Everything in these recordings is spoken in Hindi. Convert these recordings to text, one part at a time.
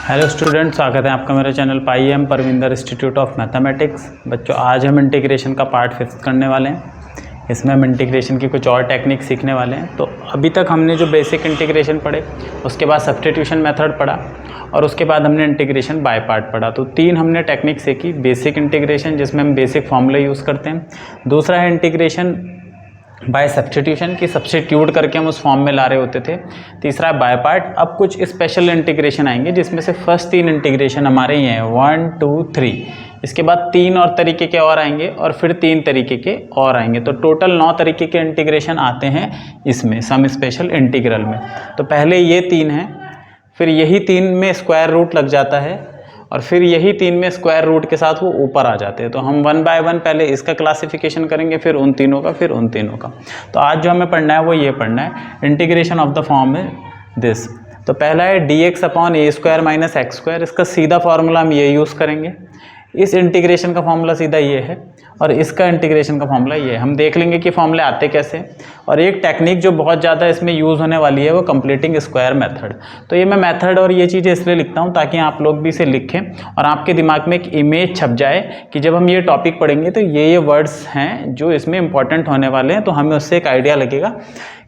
हेलो स्टूडेंट, स्वागत है आपका मेरे channel Pi M Parvinder institute of mathematics. बच्चों, आज हम इंटीग्रेशन का पार्ट 5 करने वाले हैं। इसमें हम इंटीग्रेशन की कुछ और टेक्निक सीखने वाले हैं। तो अभी तक हमने जो बेसिक इंटीग्रेशन पढ़े, उसके बाद सब्स्टिट्यूशन मेथड पढ़ा और उसके बाद हमने इंटीग्रेशन बाय पार्ट पढ़ा। तो 3 हमने टेक्निक सीखी। बेसिक इंटीग्रेशन, जिसमें हम बेसिक फॉर्मूला यूज़ करते हैं। दूसरा है इंटीग्रेशन बाय सब्स्टिट्यूशन, की सब्स्टिट्यूट करके हम उस फॉर्म में ला रहे होते थे। तीसरा बाय पार्ट। अब कुछ स्पेशल इंटीग्रेशन आएंगे, जिसमें से फर्स्ट 3 इंटीग्रेशन हमारे ये हैं 1, 2, 3। इसके बाद 3 और तरीके के और आएंगे और फिर 3 तरीके के और आएंगे। तो टोटल 9 तरीके के इंटीग्रेशन आते हैं इसमें, सम स्पेशल इंटीग्रल में। तो पहले ये 3 हैं, फिर यही 3 में स्क्वायर रूट लग जाता है और फिर यही 3 में स्क्वायर रूट के साथ वो ऊपर आ जाते हैं। तो हम 1 बाय 1 पहले इसका क्लासिफिकेशन करेंगे, फिर उन तीनों का, फिर उन तीनों का। तो आज जो हमें पढ़ना है वो ये पढ़ना है, इंटीग्रेशन ऑफ द फॉर्म है दिस। तो पहला है dx upon a square minus x square. इसका सीधा फॉर्मूला हम ये यूज़ करेंगे। इस इंटीग्रेशन का फॉर्मूला सीधा ये है और इसका इंटीग्रेशन का फॉर्मूला ये है। हम देख लेंगे कि फॉर्मूले आते कैसे। और एक टेक्निक जो बहुत ज़्यादा इसमें यूज़ होने वाली है वो कंप्लीटिंग स्क्वायर मेथड। तो ये मैं मेथड और ये चीज़ें इसलिए लिखता हूँ ताकि आप लोग भी इसे लिखें और आपके दिमाग में एक इमेज छप जाए कि जब हम ये टॉपिक पढ़ेंगे तो ये वर्ड्स हैं जो इसमें इंपॉर्टेंट होने वाले हैं। तो हमें उससे एक आइडिया लगेगा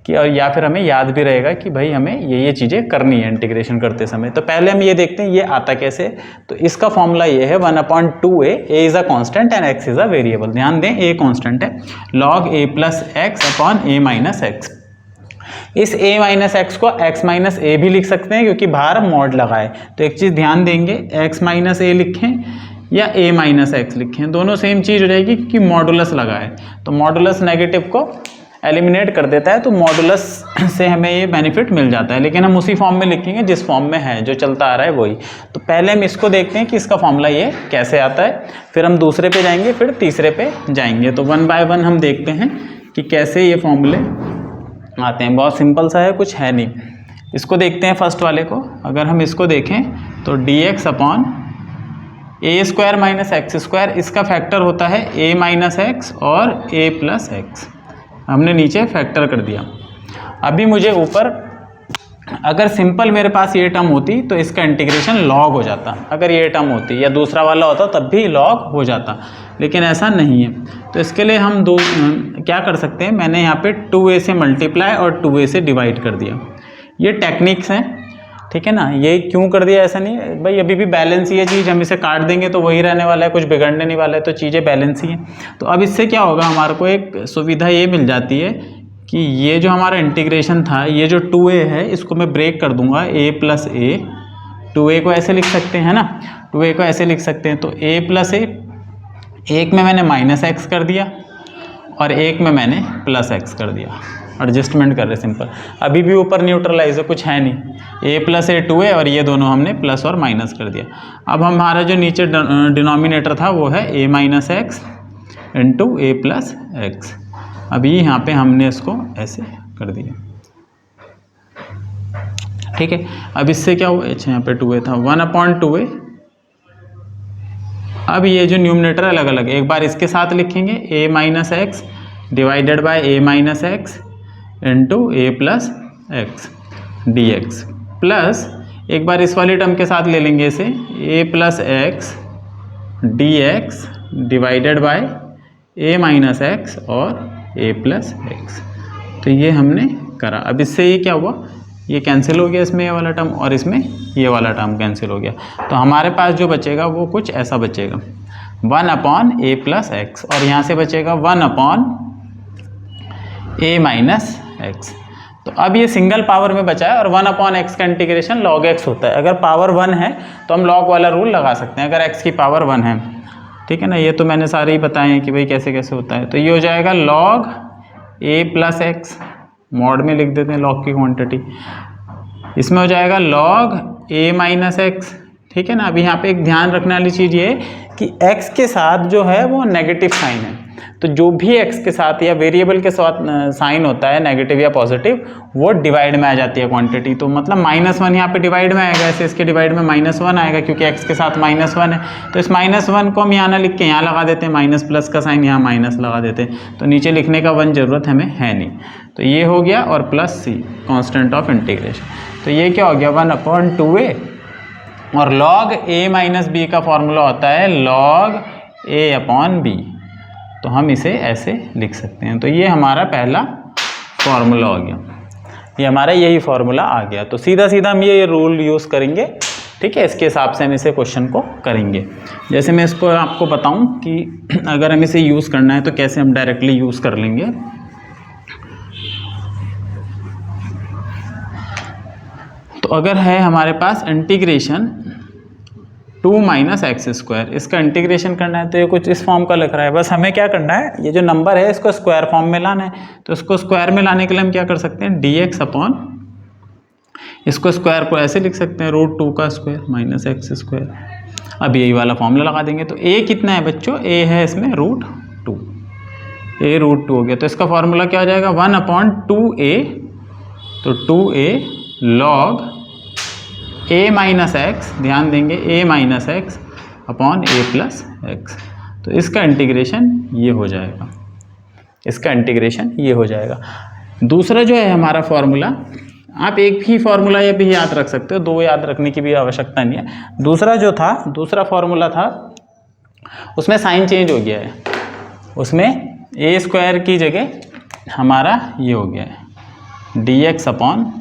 कि, और या फिर हमें याद भी रहेगा कि भाई हमें ये चीज़ें करनी है इंटीग्रेशन करते समय। तो पहले हम ये देखते हैं ये आता कैसे। तो इसका फॉर्मूला ये है 1/2a, a is a constant and x is a variable. ध्यान दें, a कांस्टेंट है, log a plus x upon a minus x. इस a माइनस एक्स को x माइनस a भी लिख सकते हैं क्योंकि बाहर मॉड लगा है। तो एक चीज़ ध्यान देंगे, x माइनस a लिखें या a माइनस एक्स लिखें, दोनों सेम चीज़ हो जाएगी क्योंकि मॉडुलस लगा है। तो मॉडुलस नेगेटिव को एलिमिनेट कर देता है, तो मॉडुलस से हमें ये बेनिफिट मिल जाता है। लेकिन हम उसी फॉर्म में लिखेंगे जिस फॉर्म में है, जो चलता आ रहा है वही। तो पहले हम इसको देखते हैं कि इसका फॉर्मूला ये कैसे आता है, फिर हम दूसरे पे जाएंगे, फिर तीसरे पे जाएंगे। तो 1 बाय 1 हम देखते हैं कि कैसे ये फॉर्मूले आते हैं। बहुत सिंपल सा है, कुछ है नहीं। इसको देखते हैं फर्स्ट वाले को। अगर हम इसको देखें तो dx upon a square minus x square, इसका फैक्टर होता है a माइनस एक्स और a प्लस एक्स। हमने नीचे फैक्टर कर दिया। अभी मुझे ऊपर, अगर सिंपल मेरे पास ये टर्म होती तो इसका इंटीग्रेशन log हो जाता। अगर ये टर्म होती या दूसरा वाला होता तब भी log हो जाता, लेकिन ऐसा नहीं है। तो इसके लिए हम क्या कर सकते हैं, मैंने यहाँ पे 2a से मल्टीप्लाई और 2a से डिवाइड कर दिया। ये टेक्निक्स हैं, ठीक है ना। ये क्यों कर दिया, ऐसा नहीं है भाई, अभी भी बैलेंस ही है चीज़। हम इसे काट देंगे तो वही रहने वाला है, कुछ बिगड़ने नहीं वाला है। तो चीज़ें बैलेंस ही हैं। तो अब इससे क्या होगा, हमारे को एक सुविधा ये मिल जाती है कि ये जो हमारा इंटीग्रेशन था, ये जो 2a है, इसको मैं ब्रेक कर दूंगा a प्लस a। 2a को ऐसे लिख सकते हैं ना, 2a को ऐसे लिख सकते हैं। तो a प्लस a, एक में मैंने माइनस एक्स कर दिया और एक में मैंने प्लस एक्स कर दिया। एडजस्टमेंट कर रहे सिंपल। अभी भी ऊपर न्यूट्रलाइज है, कुछ है नहीं। a प्लस a 2a और ये दोनों हमने प्लस और माइनस कर दिया। अब हमारा जो नीचे डिनोमिनेटर था वो है a minus x into a plus x. अभी यहाँ पे हमने इसको ऐसे कर दिया, ठीक है। अब इससे क्या हुआ, अच्छा यहाँ पे 2a था, 1/2a। अब ये जो न्यूमिनेटर अलग अलग, एक बार इसके साथ लिखेंगे a minus x divided bye a minus x into a plus x D x, plus एक बार इस वाली टर्म के साथ ले लेंगे इसे, a plus x D x divided bye a minus x और a प्लस एक्स। तो ये हमने करा। अब इससे ये क्या हुआ, ये कैंसिल हो गया, इसमें ये वाला टर्म और इसमें ये वाला टर्म कैंसिल हो गया। तो हमारे पास जो बचेगा वो कुछ ऐसा बचेगा, 1/a प्लस एक्स, और यहाँ से बचेगा 1/a माइनस एक्स। तो अब ये सिंगल पावर में बचा है और 1/x का इंटीग्रेशन log x होता है। अगर पावर 1 है तो हम log वाला रूल लगा सकते हैं, अगर x की पावर 1 है, ठीक है ना। ये तो मैंने सारे ही बताए हैं कि भाई कैसे कैसे होता है। तो ये हो जाएगा log a plus x, mod में लिख देते हैं log की क्वांटिटी। इसमें हो जाएगा log a माइनस एक्स, ठीक है ना। अभी यहाँ पे एक ध्यान रखने वाली चीज़ ये है कि x के साथ जो है वो नेगेटिव साइन है। तो जो भी x के साथ या वेरिएबल के साथ साइन होता है नेगेटिव या पॉजिटिव, वो डिवाइड में आ जाती है क्वांटिटी। तो मतलब -1 यहाँ पे डिवाइड में आएगा, ऐसे इसके डिवाइड में -1 आएगा क्योंकि x के साथ -1 है। तो इस -1 को हम यहाँ ना लिख के यहाँ लगा देते हैं, माइनस प्लस का साइन यहाँ माइनस लगा देते हैं। तो नीचे लिखने का 1 ज़रूरत हमें है नहीं। तो ये हो गया, और plus c constant of integration. तो ये क्या हो गया, 1/2a और log a माइनस बी का फॉर्मूला होता है log a अपॉन बी, तो हम इसे ऐसे लिख सकते हैं। तो ये हमारा पहला फॉर्मूला हो गया, ये हमारा यही फॉर्मूला आ गया। तो सीधा सीधा हम ये रूल यूज़ करेंगे, ठीक है, इसके हिसाब से हम इसे क्वेश्चन को करेंगे। जैसे मैं इसको आपको बताऊं कि अगर हम इसे यूज़ करना है तो कैसे हम डायरेक्टली यूज़ कर लेंगे। तो अगर है हमारे पास इंटीग्रेशन 2 माइनस एक्स स्क्वायर, इसका इंटीग्रेशन करना है तो ये कुछ इस फॉर्म का लिख रहा है। बस हमें क्या करना है, ये जो नंबर है इसको स्क्वायर फॉर्म में लाना है। तो इसको स्क्वायर में लाने के लिए हम क्या कर सकते हैं, dx अपॉन, इसको स्क्वायर को ऐसे लिख सकते हैं √2 का स्क्वायर माइनस एक्स स्क्वायर। अब यही वाला फॉर्मूला लगा देंगे। तो a कितना है बच्चों, a है इसमें √2, a √2 हो गया। तो इसका फॉर्मूला क्या हो जाएगा, 1/2a, तो 2a log a minus x, ध्यान देंगे a minus x upon a plus x. तो इसका इंटीग्रेशन ये हो जाएगा, इसका इंटीग्रेशन ये हो जाएगा। दूसरा जो है हमारा फॉर्मूला, आप एक ही फॉर्मूला ये भी याद रख सकते हो, दो याद रखने की भी आवश्यकता नहीं है। दूसरा जो था, दूसरा फॉर्मूला था, उसमें साइन चेंज हो गया है, उसमें a स्क्वायर की जगह हमारा ये हो गया है dx upon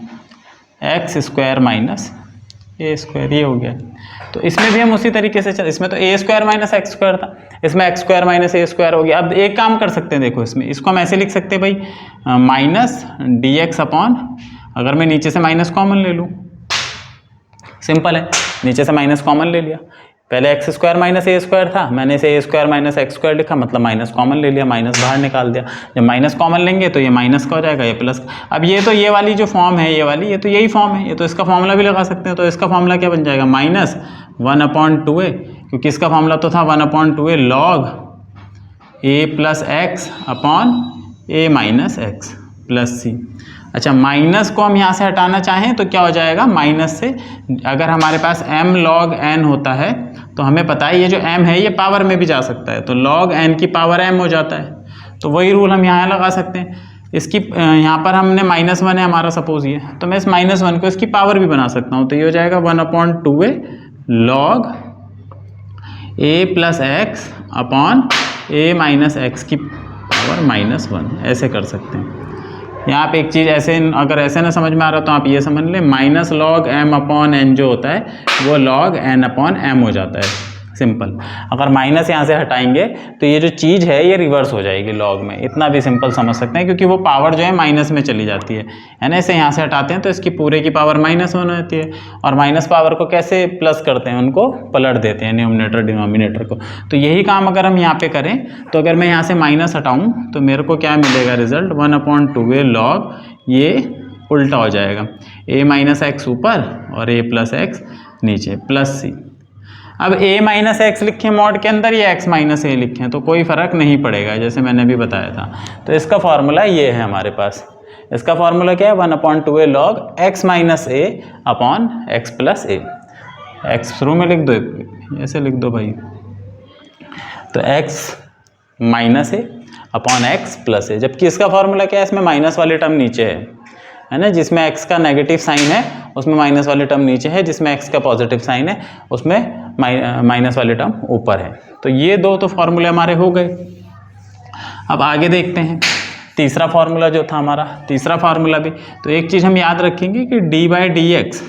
x square minus a square, ये हो गया। तो इसमें भी हम उसी तरीके से इसमें तो a square minus x square था, इसमें x square minus a square हो गया। अब एक काम कर सकते हैं, देखो इसमें, इसको हम ऐसे लिख सकते हैं भाई, माइनस dx अपॉन, अगर मैं नीचे से माइनस कॉमन ले लूँ, सिंपल है, नीचे से माइनस कॉमन ले लिया। पहले x square minus a square था, मैंने इसे ए स्क्वायर माइनस एक्स स्क्वायर लिखा, मतलब माइनस कॉमन ले लिया, माइनस बाहर निकाल दिया। जब माइनस कॉमन लेंगे तो ये माइनस का हो जाएगा, ये प्लस। अब ये तो ये वाली जो फॉर्म है, ये वाली, ये तो यही फॉर्म है, ये तो इसका फॉर्मूला भी लगा सकते हैं। तो इसका फॉर्मूला क्या बन जाएगा, माइनस 1/2a, क्योंकि इसका फॉर्मूला तो था 1/2a log a plus x upon a minus x plus c. अच्छा, माइनस को हम यहाँ से हटाना चाहें तो क्या हो जाएगा, माइनस से अगर हमारे पास m log n होता है तो हमें पता है ये जो m है ये पावर में भी जा सकता है, तो log n की पावर m हो जाता है। तो वही रूल हम यहाँ लगा सकते हैं। इसकी यहाँ पर हमने -1 है हमारा, सपोज ये, तो मैं इस -1 को इसकी पावर भी बना सकता हूँ। तो ये हो जाएगा 1/2a log a plus x upon a minus x की पावर -1, ऐसे कर सकते हैं। यहाँ पे एक चीज़ ऐसे, अगर ऐसे ना समझ में आ रहा तो आप ये समझ लें, minus log m upon n जो होता है वो log n अपॉन m हो जाता है, सिंपल। अगर माइनस यहाँ से हटाएंगे तो ये जो चीज़ है ये रिवर्स हो जाएगी log में, इतना भी सिंपल समझ सकते हैं, क्योंकि वो पावर जो है माइनस में चली जाती है ना। इसे यहाँ से हटाते हैं तो इसकी पूरे की पावर -1 हो जाती है, और माइनस पावर को कैसे प्लस करते हैं, उनको पलट देते हैं न्यूमरेटर डिनोमिनेटर को। तो यही काम अगर हम यहाँ पे करें, तो अगर मैं यहाँ से माइनस हटाऊँ तो मेरे को क्या मिलेगा रिजल्ट, 1/2a log, ये उल्टा हो जाएगा, a माइनस एक्स ऊपर और a प्लस एक्स नीचे, प्लस सी। अब a माइनस एक्स लिखें मॉड के अंदर या x माइनस ए लिखें तो कोई फ़र्क नहीं पड़ेगा, जैसे मैंने भी बताया था। तो इसका फॉर्मूला ये है हमारे पास, इसका फॉर्मूला क्या है, 1/2a log x माइनस ए अपॉन एक्स प्लस ए। एक्स शुरू में लिख दो, ऐसे लिख दो भाई, तो x माइनस ए अपॉन एक्स प्लस ए, जबकि इसका फॉर्मूला क्या है, इसमें माइनस वाली टर्म नीचे है ना, जिसमें x का नेगेटिव साइन है उसमें माइनस वाली टर्म नीचे है, जिसमें x का पॉजिटिव साइन है उसमें माइनस वाली टर्म ऊपर है। तो ये दो तो फॉर्मूले हमारे हो गए। अब आगे देखते हैं तीसरा फार्मूला जो था हमारा, तीसरा फार्मूला भी, तो एक चीज़ हम याद रखेंगे कि d/dx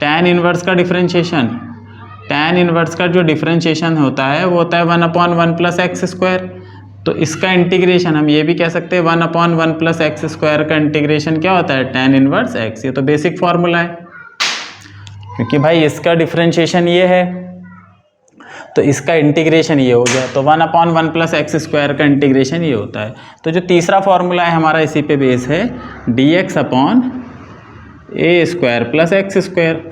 tan इनवर्स का डिफरेंशिएशन, tan इनवर्स का जो डिफरेंशिएशन होता है वो होता है 1/1 प्लस एक्स स्क्वायर। तो इसका इंटीग्रेशन हम ये भी कह सकते हैं 1/1 प्लस एक्स स्क्वायर का इंटीग्रेशन क्या होता है, tan इनवर्स x। ये तो बेसिक फार्मूला है, क्योंकि भाई इसका डिफरेंशिएशन ये है तो इसका इंटीग्रेशन ये हो गया, तो 1/1 प्लस एक्स स्क्वायर का इंटीग्रेशन ये होता है। तो जो तीसरा फार्मूला है हमारा इसी पे बेस है, dx upon a square plus x square.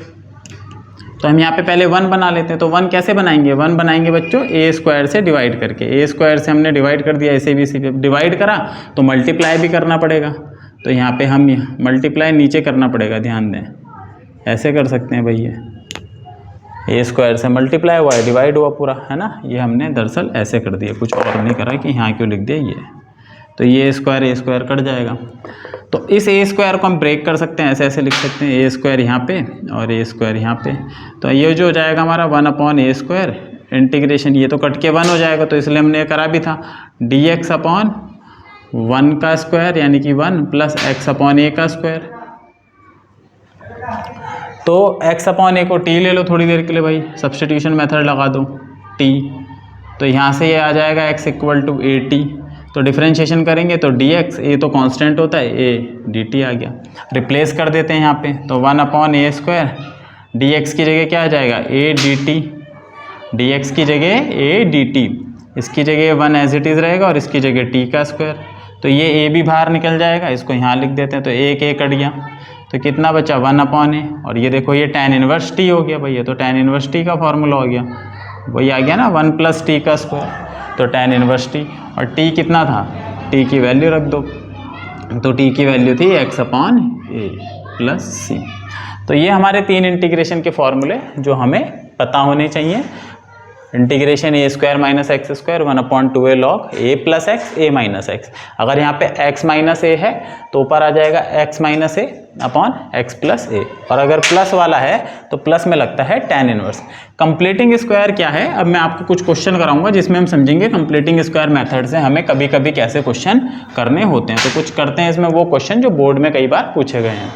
तो हम यहाँ पे पहले 1 बना लेते हैं। तो 1 कैसे बनाएंगे, 1 बनाएंगे बच्चों ए स्क्वायर से डिवाइड करके। ए स्क्वायर से हमने डिवाइड कर दिया, ऐसे भी इसी पे डिवाइड करा तो मल्टीप्लाई भी करना पड़ेगा। तो यहाँ पे हम मल्टीप्लाई नीचे करना पड़ेगा, ध्यान दें, ऐसे कर सकते हैं भैया, ए स्क्वायर से मल्टीप्लाई हुआ है, डिवाइड हुआ पूरा, है ना। ये हमने दरअसल ऐसे कर दिया, कुछ और नहीं करा कि यहाँ क्यों लिख दिया ये। तो ये ए स्क्वायर कट जाएगा। तो इस ए स्क्वायर को हम ब्रेक कर सकते हैं, ऐसे ऐसे लिख सकते हैं, ए स्क्वायर यहाँ पे और ए स्क्वायर यहाँ पे। तो ये जो हो जाएगा हमारा 1/a², इंटीग्रेशन ये तो कट के 1 हो जाएगा, तो इसलिए हमने करा भी था dx/1 यानी कि 1 + x/a²। तो x/a को t ले लो थोड़ी देर के लिए भाई, सब्स्टिट्यूशन मेथड लगा दो t, तो यहाँ से ये आ जाएगा x = at। तो डिफरेंशिएशन करेंगे तो dx, a तो कांस्टेंट होता है, a dt आ गया। रिप्लेस कर देते हैं यहाँ पे, तो 1/a², dx की जगह क्या आ जाएगा a dt, dx की जगह a dt, इसकी जगह 1 एज इट इज़ रहेगा और इसकी जगह t²। तो ये a भी बाहर निकल जाएगा, इसको यहाँ लिख देते हैं, तो एक a कट गया, तो कितना बचा 1/a। और ये देखो ये tan इनवर्स t हो गया भाई, ये तो tan इनवर्स t का फॉर्मूला हो गया, वही आ गया ना 1 + t²। तो tan इनवर्स t, और t कितना था, t की वैल्यू रख दो, तो t की वैल्यू थी x/a + c। तो ये हमारे 3 इंटीग्रेशन के फॉर्मूले जो हमें पता होने चाहिए। Integration a² - x² 1/2a log a + x a - x। अगर यहाँ पे x - a है तो ऊपर आ जाएगा x - a/x + a, और अगर प्लस वाला है तो प्लस में लगता है tan इनवर्स। कंप्लीटिंग स्क्वायर क्या है, अब मैं आपको कुछ क्वेश्चन कराऊंगा जिसमें हम समझेंगे कंप्लीटिंग स्क्वायर मेथड से हमें कभी कभी कैसे क्वेश्चन करने होते हैं। तो कुछ करते हैं इसमें वो क्वेश्चन जो बोर्ड में कई बार पूछे गए हैं।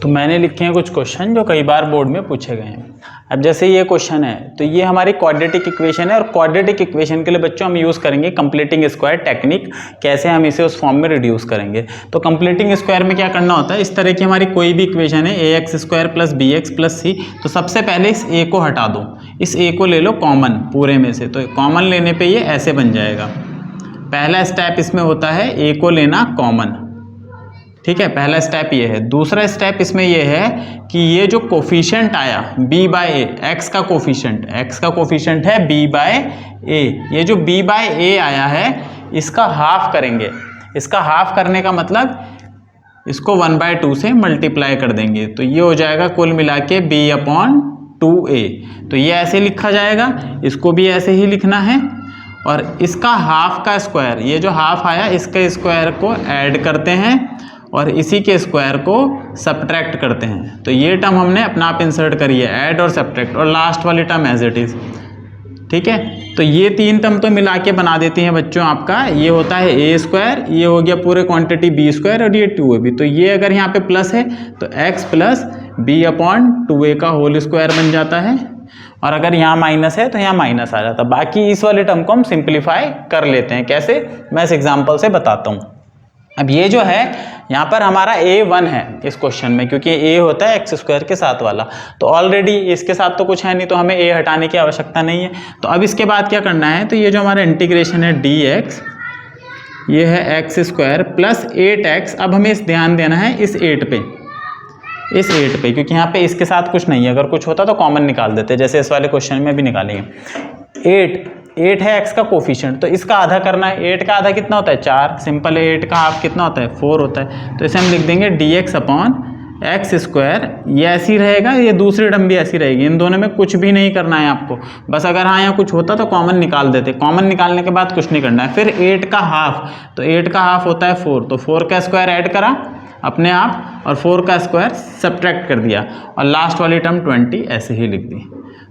तो मैंने लिखे हैं कुछ क्वेश्चन जो कई बार बोर्ड में पूछे गए हैं। अब जैसे ये क्वेश्चन है, तो ये हमारी क्वाड्रेटिक इक्वेशन है, और क्वाड्रेटिक इक्वेशन के लिए बच्चों हम यूज़ करेंगे कंप्लीटिंग स्क्वायर टेक्निक। कैसे हम इसे उस फॉर्म में रिड्यूस करेंगे, तो कंप्लीटिंग स्क्वायर में क्या करना होता है, इस तरह की हमारी कोई भी इक्वेशन है ax² + bx + c, तो सबसे पहले इस a को हटा दो, इस a को ले लो कॉमन पूरे में से, तो कॉमन लेने पर ये ऐसे बन जाएगा। पहला स्टेप इसमें होता है a को लेना कॉमन, ठीक है, पहला स्टेप ये है। दूसरा स्टेप इसमें ये है कि ये जो कोफिशिएंट आया b/a, x का कोफिशिएंट है b/a, ये जो b/a आया है इसका हाफ करेंगे। इसका हाफ करने का मतलब इसको 1/2 से मल्टीप्लाई कर देंगे, तो ये हो जाएगा कुल मिला के b/2a। तो ये ऐसे लिखा जाएगा, इसको भी ऐसे ही लिखना है, और इसका हाफ का स्क्वायर, ये जो हाफ आया इसके स्क्वायर को ऐड करते हैं और इसी के स्क्वायर को सब्ट्रैक्ट करते हैं। तो ये टर्म हमने अपना आप इंसर्ट करी है, ऐड और सब्ट्रैक्ट, और लास्ट वाली टर्म एज इट इज़, ठीक है। तो ये 3 टर्म तो मिला के बना देती हैं बच्चों आपका, ये होता है a², ये हो गया पूरे क्वांटिटी b², और ये 2ab। तो ये अगर यहाँ पे प्लस है तो x + b/2a का होल स्क्वायर बन जाता है, और अगर यहाँ माइनस है तो यहाँ माइनस आ जाता है। बाकी इस वाले टर्म को हम सिंप्लीफाई कर लेते हैं, कैसे मैं इस एग्जाम्पल से बताता हूँ। अब ये जो है यहाँ पर हमारा a1 है इस क्वेश्चन में, क्योंकि a होता है x² के साथ वाला, तो ऑलरेडी इसके साथ तो कुछ है नहीं, तो हमें a हटाने की आवश्यकता नहीं है। तो अब इसके बाद क्या करना है, तो ये जो हमारा इंटीग्रेशन है dx, ये है x² + 8x। अब हमें इस ध्यान देना है इस 8 पे, क्योंकि यहाँ पे इसके साथ कुछ नहीं है, अगर कुछ होता तो कॉमन निकाल देते, जैसे इस वाले क्वेश्चन में भी निकालेंगे। 8 है x का कोफिशिएंट, तो इसका आधा करना है। 8 का आधा कितना होता है 4, सिंपल है। 8 का हाफ कितना होता है 4 होता है, तो इसे हम लिख देंगे dx/x²। ये ऐसी रहेगा, ये दूसरी टर्म भी ऐसी रहेगी, इन दोनों में कुछ भी नहीं करना है आपको, बस अगर हाँ यहाँ कुछ होता तो कॉमन निकाल देते। कॉमन निकालने के बाद कुछ नहीं करना है। फिर 8 का हाफ, तो 8 का हाफ होता है 4, तो 4 का स्क्वायर ऐड करा अपने आप, और 4 का स्क्वायर सब्ट्रैक्ट कर दिया, और लास्ट वाली टर्म 20 ऐसे ही लिख दी।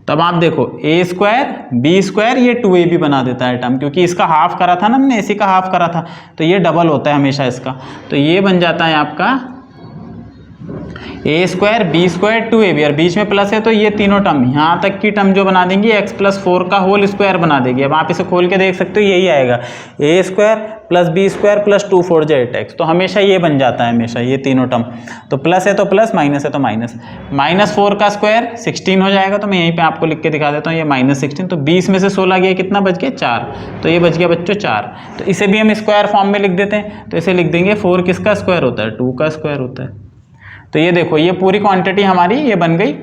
तब आप देखो a² b², ये 2ab बना देता है टर्म, क्योंकि इसका हाफ करा था ना हमने, इसी का हाफ करा था, तो ये डबल होता है हमेशा इसका। तो ये बन जाता है आपका a² b² 2ab, और बीच में प्लस है तो ये तीनों टर्म, यहाँ तक की टर्म जो बना देंगी x + 4 का होल स्क्वायर बना देगी। अब आप इसे खोल के देख सकते हो, यही आएगा a² + b² + 2 4 = 8x। तो हमेशा ये बन जाता है, हमेशा ये तीनों टर्म। तो प्लस है तो प्लस, माइनस है तो माइनस। -4 का स्क्वायर 16 हो जाएगा, तो मैं यहीं पे आपको लिख के दिखा देता हूँ, ये -16। तो 20 में से 16 गया, कितना बच गया 4, तो ये बच गया बच्चों 4। तो इसे भी हम स्क्वायर फॉर्म में लिख देते हैं, तो इसे लिख देंगे 4 किसका स्क्वायर होता है 2 का स्क्वायर होता है। तो ये देखो ये पूरी क्वांटिटी हमारी ये बन गई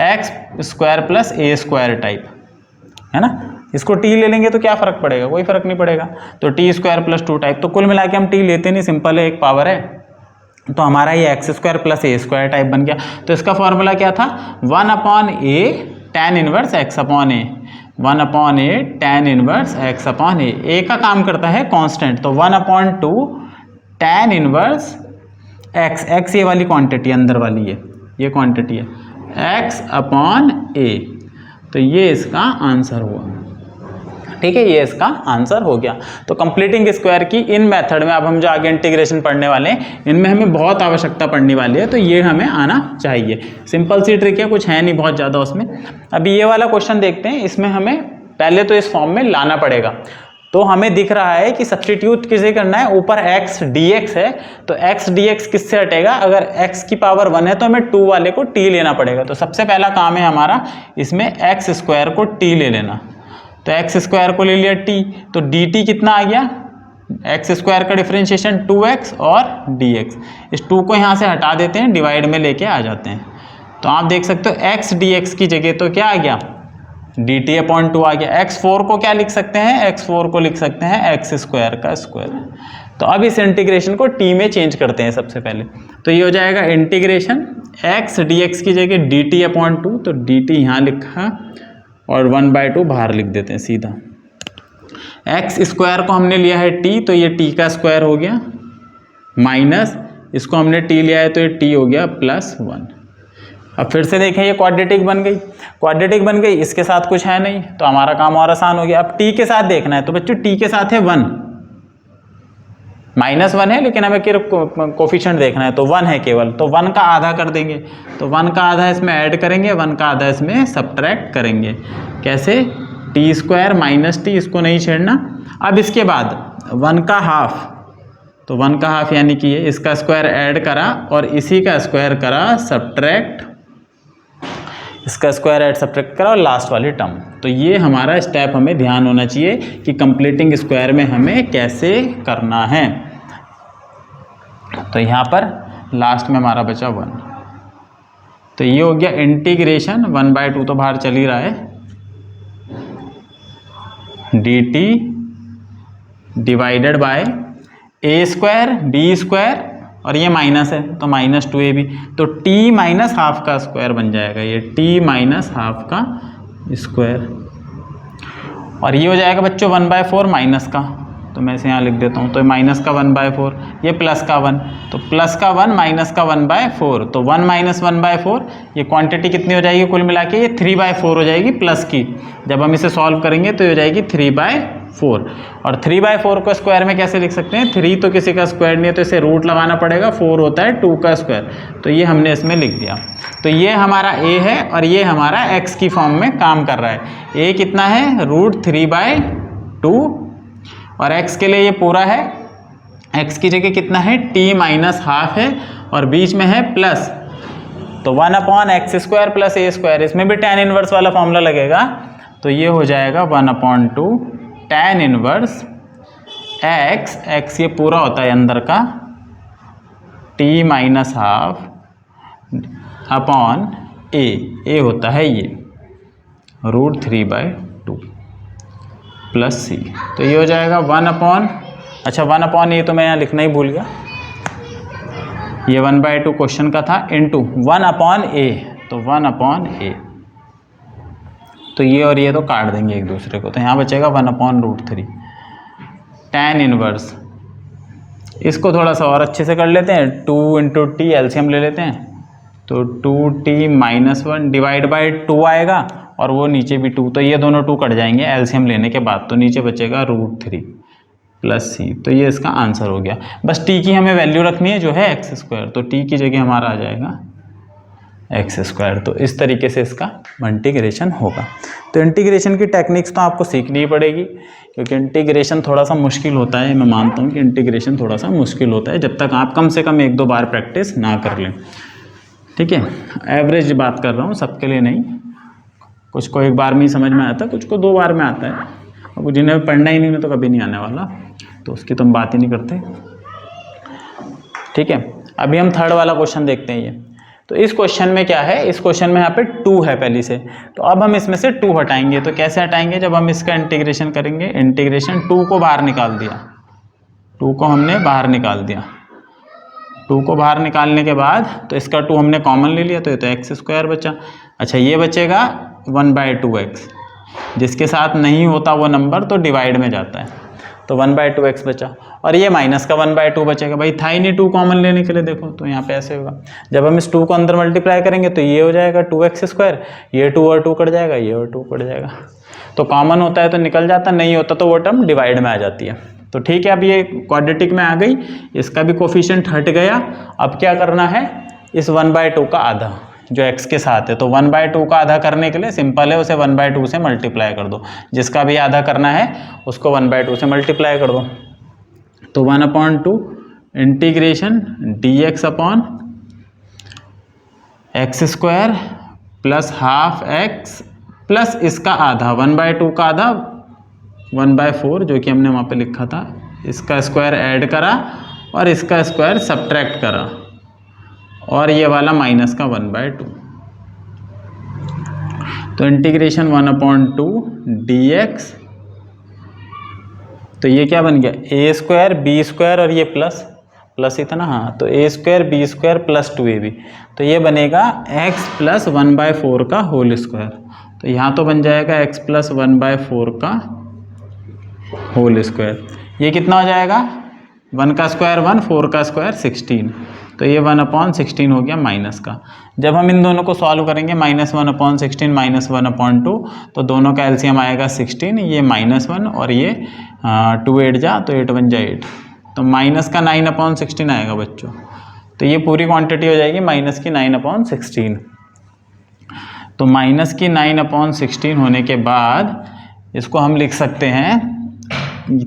x² + a² टाइप, है ना। इसको t ले लेंगे तो क्या फ़र्क पड़ेगा, कोई फ़र्क नहीं पड़ेगा। तो t² + 2 टाइप, तो कुल मिला के हम t लेते नहीं, सिंपल है, एक पावर है, तो हमारा ये x² + a² टाइप बन गया। तो इसका फॉर्मूला क्या था 1/a tan inverse x/a। 1 upon a tan inverse x upon a का काम करता है कांस्टेंट, तो 1/2 tan इनवर्स x ये वाली क्वांटिटी अंदर वाली है, ये क्वांटिटी है x अपॉन ए। तो ये इसका आंसर हुआ। ठीक है, ये इसका आंसर हो गया। तो कंप्लीटिंग स्क्वायर की इन मेथड में अब हम जो आगे इंटीग्रेशन पढ़ने वाले हैं, इनमें हमें बहुत आवश्यकता पड़ने वाली है, तो ये हमें आना चाहिए। सिंपल सी ट्रिक है, कुछ है नहीं बहुत ज़्यादा उसमें। अभी ये वाला क्वेश्चन देखते हैं, इसमें हमें पहले तो इस फॉर्म में लाना पड़ेगा। तो हमें दिख रहा है कि सब्स्टिट्यूट किसे करना है, ऊपर x dx है, तो x dx किससे हटेगा, अगर x की पावर 1 है तो हमें 2 वाले को t लेना पड़ेगा। तो सबसे पहला काम है हमारा इसमें x स्क्वायर को t ले लेना। तो x स्क्वायर को ले लिया t, तो dt कितना आ गया, x स्क्वायर का डिफरेंशिएशन 2x और dx। इस 2 को यहाँ से हटा देते हैं, डिवाइड में लेके आ जाते हैं। तो आप देख सकते हो x dx की जगह तो क्या आ गया, dt अपॉन 2 आ गया। x4 को क्या लिख सकते हैं, x4 को लिख सकते हैं x स्क्वायर का स्क्वायर। तो अब इस इंटीग्रेशन को t में चेंज करते हैं सबसे पहले। तो ये हो जाएगा इंटीग्रेशन x dx की जगह dt अपॉन 2, तो dt यहाँ लिखा और 1/2 बाहर लिख देते हैं सीधा। x स्क्वायर को हमने लिया है t, तो ये t का स्क्वायर हो गया, माइनस इसको हमने t लिया है तो ये t हो गया +1। अब फिर से देखें, ये क्वाड्रेटिक बन गई, क्वाड्रेटिक बन गई, इसके साथ कुछ है नहीं तो हमारा काम और आसान हो गया। अब t के साथ देखना है, तो बच्चों t के साथ है 1, -1 है, लेकिन हमें कोफिशिएंट देखना है तो 1 है केवल, तो 1 का आधा कर देंगे। तो 1 का आधा इसमें ऐड करेंगे, 1 का आधा इसमें सब्ट्रैक्ट करेंगे। कैसे, t स्क्वायर माइनस t, इसको नहीं छेड़ना। अब इसके बाद 1 का हाफ, तो 1 का हाफ यानी कि ये इसका स्क्वायर ऐड करा और इसी का स्क्वायर करा सब्ट्रैक्ट, इसका स्क्वायर ऐड सब्ट्रैक्ट करा और लास्ट वाली टर्म। तो ये हमारा स्टेप हमें ध्यान होना चाहिए कि कंप्लीटिंग स्क्वायर में हमें कैसे करना है। तो यहाँ पर लास्ट में हमारा बचा 1, तो ये हो गया इंटीग्रेशन 1/2 तो बाहर चल ही रहा है, dt divided by a square b square और ये माइनस है तो -2ab, तो t माइनस हाफ का स्क्वायर बन जाएगा, ये t माइनस हाफ का स्क्वायर। और ये हो जाएगा बच्चों 1/4 माइनस का, तो मैं इसे यहाँ लिख देता हूँ, तो माइनस का 1/4, ये प्लस का 1, तो प्लस का 1 माइनस का 1/4, तो 1 माइनस 1/4, ये क्वांटिटी कितनी हो जाएगी कुल मिला के, ये 3/4 हो जाएगी प्लस की। जब हम इसे सॉल्व करेंगे तो ये हो जाएगी 3/4। और 3/4 को स्क्वायर में कैसे लिख सकते हैं, 3 तो किसी का स्क्वायर नहीं है तो इसे रूट लगाना पड़ेगा, 4 होता है 2 का स्क्वायर, तो ये हमने इसमें लिख दिया। तो ये हमारा a है और ये हमारा x की फॉर्म में काम कर रहा है। a कितना है, √3/2, और x के लिए ये पूरा है, x की जगह कितना है, t माइनस हाफ है और बीच में है प्लस, तो 1/x square plus a square, इसमें भी tan इनवर्स वाला फॉर्मूला लगेगा, तो ये हो जाएगा 1/2 tan इनवर्स x ये पूरा होता है अंदर का, t minus half upon a होता है ये √3/2 प्लस c, तो ये हो जाएगा 1/a, तो मैं यहाँ लिखना ही भूल गया, ये 1/2 क्वेश्चन का था, इंटू 1/a, तो 1/a, तो ये और ये तो काट देंगे एक दूसरे को, तो यहाँ बचेगा 1/√3 tan इनवर्स। इसको थोड़ा सा और अच्छे से कर लेते हैं, 2 × t एलसीएम ले लेते हैं, तो 2t - 1 डिवाइड बाई 2 आएगा और वो नीचे भी 2, तो ये दोनों 2 कट जाएंगे एलसीएम लेने के बाद, तो नीचे बचेगा √3 प्लस c, तो ये इसका आंसर हो गया। बस t की हमें वैल्यू रखनी है जो है x स्क्वायर, तो t की जगह हमारा आ जाएगा x स्क्वायर। तो इस तरीके से इसका इंटीग्रेशन होगा। तो इंटीग्रेशन की टेक्निक्स तो आपको सीखनी ही पड़ेगी, क्योंकि इंटीग्रेशन थोड़ा सा मुश्किल होता है। मैं मानता हूँ कि इंटीग्रेशन थोड़ा सा मुश्किल होता है जब तक आप कम से कम 1-2 बार प्रैक्टिस ना कर लें। ठीक है, एवरेज बात कर रहा हूँ, सबके लिए नहीं, कुछ को 1 बार में ही समझ में आता है, कुछ को 2 बार में आता है, और जिन्हें पढ़ना ही नहीं है तो कभी नहीं आने वाला, तो उसकी तो हम बात ही नहीं करते। ठीक है, अभी हम थर्ड वाला क्वेश्चन देखते हैं। ये तो इस क्वेश्चन में क्या है, इस क्वेश्चन में यहाँ पे 2 है पहली से, तो अब हम इसमें से 2 हटाएंगे। तो कैसे हटाएंगे, जब हम इसका इंटीग्रेशन करेंगे, इंटीग्रेशन 2 को बाहर निकाल दिया, 2 को हमने बाहर निकाल दिया, 2 को बाहर निकालने के बाद तो इसका 2 हमने कॉमन ले लिया, तो ये तो x स्क्वायर बचा। अच्छा, ये बचेगा 1/2x, जिसके साथ नहीं होता वो नंबर तो डिवाइड में जाता है, तो 1/2x बचा, और ये माइनस का 1/2 बचेगा। भाई था ही नहीं 2 कॉमन लेने के लिए, देखो तो यहाँ पे ऐसे होगा। जब हम इस 2 को अंदर मल्टीप्लाई करेंगे तो ये हो जाएगा 2x², ये 2 और 2 कट जाएगा, ये और 2 कट जाएगा। तो कॉमन होता है तो निकल जाता, नहीं होता तो वो टर्म डिवाइड में आ जाती है। तो ठीक है, अब ये क्वाड्रेटिक में आ गई, इसका भी कोफिशिएंट हट गया। अब क्या करना है, इस 1/2 का आधा जो x के साथ है, तो 1/2 का आधा करने के लिए सिंपल है, उसे 1/2 से मल्टीप्लाई कर दो। जिसका भी आधा करना है उसको 1/2 से मल्टीप्लाई कर दो। तो 1/2 integration dx upon x² plus half x plus इसका आधा 1/2 का आधा 1/4 जो कि हमने वहाँ पे लिखा था, इसका स्क्वायर ऐड करा और इसका स्क्वायर सब्ट्रैक्ट करा, और ये वाला माइनस का 1/2। तो इंटीग्रेशन 1/2 dx, तो ये क्या बन गया, a² b² और ये प्लस इतना, हाँ तो a² b² प्लस 2ab, तो ये बनेगा x प्लस 1/4 का होल स्क्वायर। तो यहाँ तो बन जाएगा x प्लस 1/4 का होल स्क्वायर। ये कितना हो जाएगा, 1 का स्क्वायर 1, 4 का स्क्वायर 16, तो ये 1/16 हो गया माइनस का। जब हम इन दोनों को सॉल्व करेंगे -1/16 -1/2, तो दोनों का एलसीएम आएगा 16, ये -1 और ये 2 8 जा तो 8 1 जा 8, तो माइनस का 9/16 आएगा बच्चों। तो ये पूरी क्वांटिटी हो जाएगी माइनस की 9/16। तो माइनस की 9/16 होने के बाद इसको हम लिख सकते हैं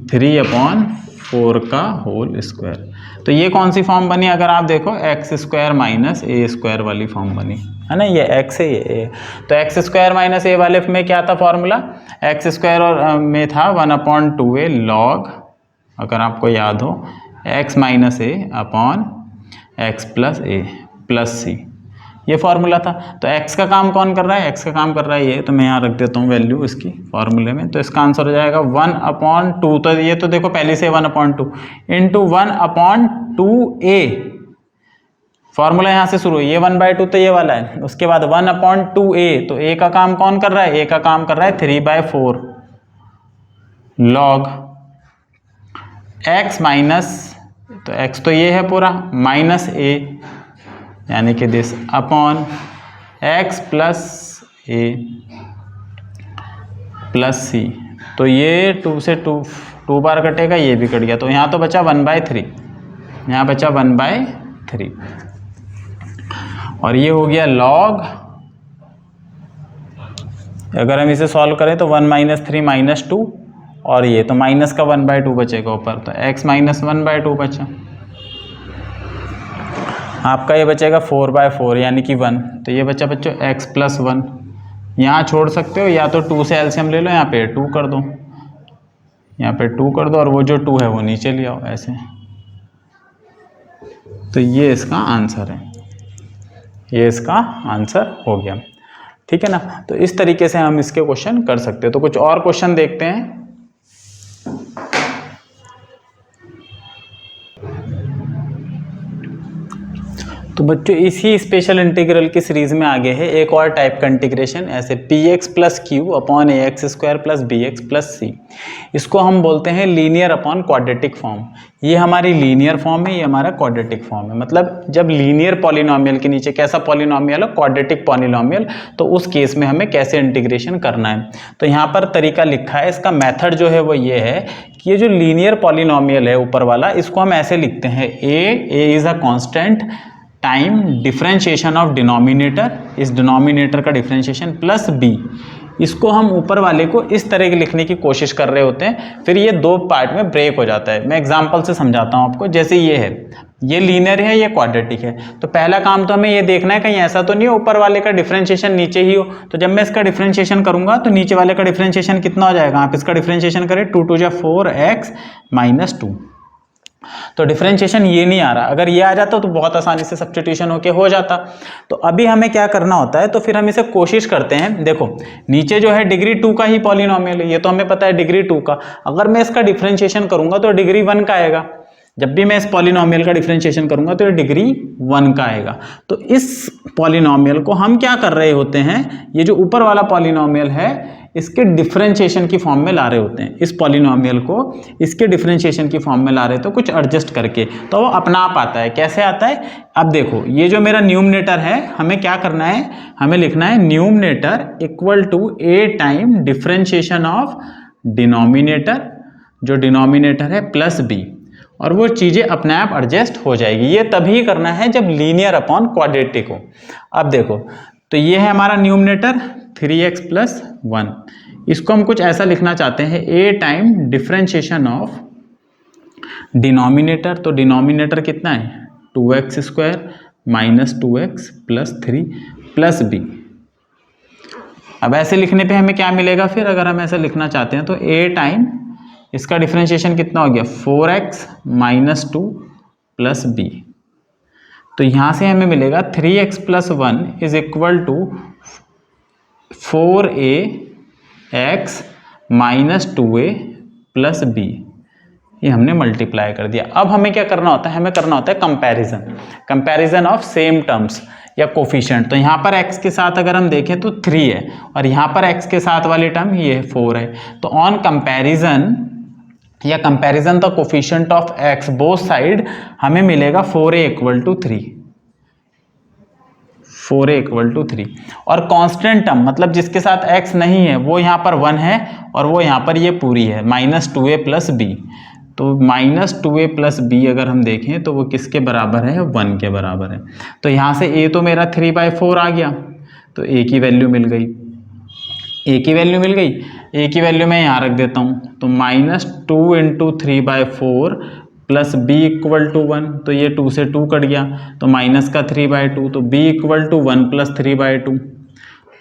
3/4 का होल स्क्वायर। तो ये कौन सी फॉर्म बनी, अगर आप देखो x² - a² वाली फॉर्म बनी है ना, ये x है ये a। तो x² - a वाले में क्या था फॉर्मूला, x² और में था 1/2a log, अगर आपको याद हो, x - a upon x plus a plus c, ये फॉर्मूला था। तो x का काम कौन कर रहा है, x का काम कर रहा है ये, तो मैं यहाँ रख देता हूँ वैल्यू इसकी फॉर्मूले में। तो इसका आंसर हो जाएगा 1/2, तो ये तो देखो पहले से 1/2 इंटू 1/2a, फॉर्मूला यहाँ से शुरू है, ये 1/2 तो ये वाला है, उसके बाद 1/2a, तो a का काम कौन कर रहा है, a का काम कर रहा है 3/4 log x माइनस, तो x तो ये है पूरा, माइनस a यानी कि this upon x plus a plus c। तो ये 2 से 2 बार कटेगा, ये भी कट गया, तो यहाँ तो बचा 1/3, यहाँ बचा 1/3, और ये हो गया log, अगर हम इसे सॉल्व करें तो 1 - 3 - 2, और ये तो माइनस का 1/2 बचेगा ऊपर, तो x - 1/2 बचा, आपका ये बचेगा 4/4 यानी कि 1, तो ये बचा बच्चों x प्लस 1। यहाँ छोड़ सकते हो, या तो 2 से एलसीएम ले लो, यहाँ पे 2 कर दो, यहाँ पे 2 कर दो, और वो जो 2 है वो नीचे ले आओ ऐसे। तो ये इसका आंसर है, ये इसका आंसर हो गया, ठीक है ना। तो इस तरीके से हम इसके क्वेश्चन कर सकते हैं। तो कुछ और क्वेश्चन देखते हैं। तो बच्चों इसी स्पेशल इंटीग्रल की सीरीज में आगे है एक और टाइप का इंटीग्रेशन, ऐसे px plus Q upon ax² plus bx plus c। इसको हम बोलते हैं लीनियर अपॉन क्वाड्रेटिक फॉर्म। ये हमारी लीनियर फॉर्म है, ये हमारा क्वाड्रेटिक फॉर्म है। मतलब जब लीनियर पॉलिनोमियल के नीचे कैसा पॉलिनोमियल है, क्वाड्रेटिक पॉलिनोमियल, तो उस केस में हमें कैसे इंटीग्रेशन करना है। तो यहाँ पर तरीका लिखा है, इसका मेथड जो है वो ये है कि ये जो लीनियर पॉलिनोमियल है ऊपर वाला, इसको हम ऐसे लिखते हैं a is a constant time differentiation of denominator, इस डिनोमिनेटर का डिफरेंशिएशन प्लस b। इसको हम ऊपर वाले को इस तरह के लिखने की कोशिश कर रहे होते हैं, फिर ये दो पार्ट में ब्रेक हो जाता है। मैं एग्जांपल से समझाता हूँ आपको। जैसे ये है, ये लीनियर है, ये क्वाड्रेटिक है, तो पहला काम तो हमें ये देखना है कहीं ऐसा तो नहीं हो ऊपर वाले का डिफरेंशिएशन नीचे ही हो। तो जब मैं इसका डिफरेंशिएशन करूंगा तो नीचे वाले का डिफरेंशिएशन कितना हो जाएगा, आप इसका डिफरेंशिएशन करें 2 2 जा 4x - 2। तो डिफरेंशिएशन ये नहीं आ रहा, अगर ये आ जाता तो बहुत आसानी से सब्स्टिट्यूशन होके हो जाता। तो अभी हमें क्या करना होता है, तो फिर हम इसे कोशिश करते हैं। देखो नीचे जो है डिग्री 2 का ही पॉलिनोमियल है, ये तो हमें पता है डिग्री 2 का। अगर मैं इसका डिफरेंशिएशन करूंगा तो डिग्री 1 का आएगा। जब भी मैं इस पॉलिनोमियल का डिफरेंशिएशन करूंगा तो ये डिग्री 1 का आएगा। तो इस पॉलिनोमियल को हम क्या कर रहे होते हैं, ये जो ऊपर वाला पॉलिनोमियल है इसके डिफरेंशिएशन की फॉर्म में ला रहे होते हैं, इस पॉलिनोमियल को इसके डिफरेंशिएशन की फॉर्म में ला रहे तो कुछ एडजस्ट करके, तो वो अपना आप आता है। कैसे आता है? अब देखो ये जो मेरा न्यूमरेटर है, हमें क्या करना है, हमें लिखना है numerator equal to A time differentiation of denominator, जो डिनोमिनेटर है, प्लस बी, और वो चीज़ें अपने आप एडजस्ट हो जाएगी। ये तभी करना है जब लीनियर अपॉन क्वाड्रेटिक हो। अब देखो तो ये है हमारा न्यूमरेटर 3x + 1, इसको हम कुछ ऐसा लिखना चाहते हैं, a time differentiation of denominator, तो डिनोमिनेटर कितना है 2x² - 2x + 3 + b। अब ऐसे लिखने पे हमें क्या मिलेगा फिर, अगर हम ऐसा लिखना चाहते हैं तो a टाइम इसका डिफरेंशिएशन कितना हो गया 4x - 2 + b, तो यहाँ से हमें मिलेगा 3x + 1 = 4ax - 2a + b। ये हमने मल्टीप्लाई कर दिया। अब हमें क्या करना होता है, हमें करना होता है कंपैरिजन ऑफ सेम टर्म्स या कोफिशिएंट। तो यहाँ पर x के साथ अगर हम देखें तो 3 है, और यहाँ पर x के साथ वाली टर्म ये 4 है, तो ऑन कंपैरिजन या comparison the coefficient of x both side हमें मिलेगा 4a = 3, 4a = 3। और कांस्टेंट टर्म मतलब जिसके साथ x नहीं है वो यहाँ पर 1 है, और वो यहाँ पर ये पूरी है -2a + b, तो -2a + b अगर हम देखें तो वो किसके बराबर है, 1 के बराबर है। तो यहाँ से a तो मेरा 3/4 आ गया, तो a की वैल्यू मिल गई, a की वैल्यू मिल गई, a की वैल्यू मैं यहाँ रख देता हूँ, तो -2 × 3/4 + b = 1, तो ये 2 से 2 कट गया, तो माइनस का 3/2, तो b = 1 + 3/2,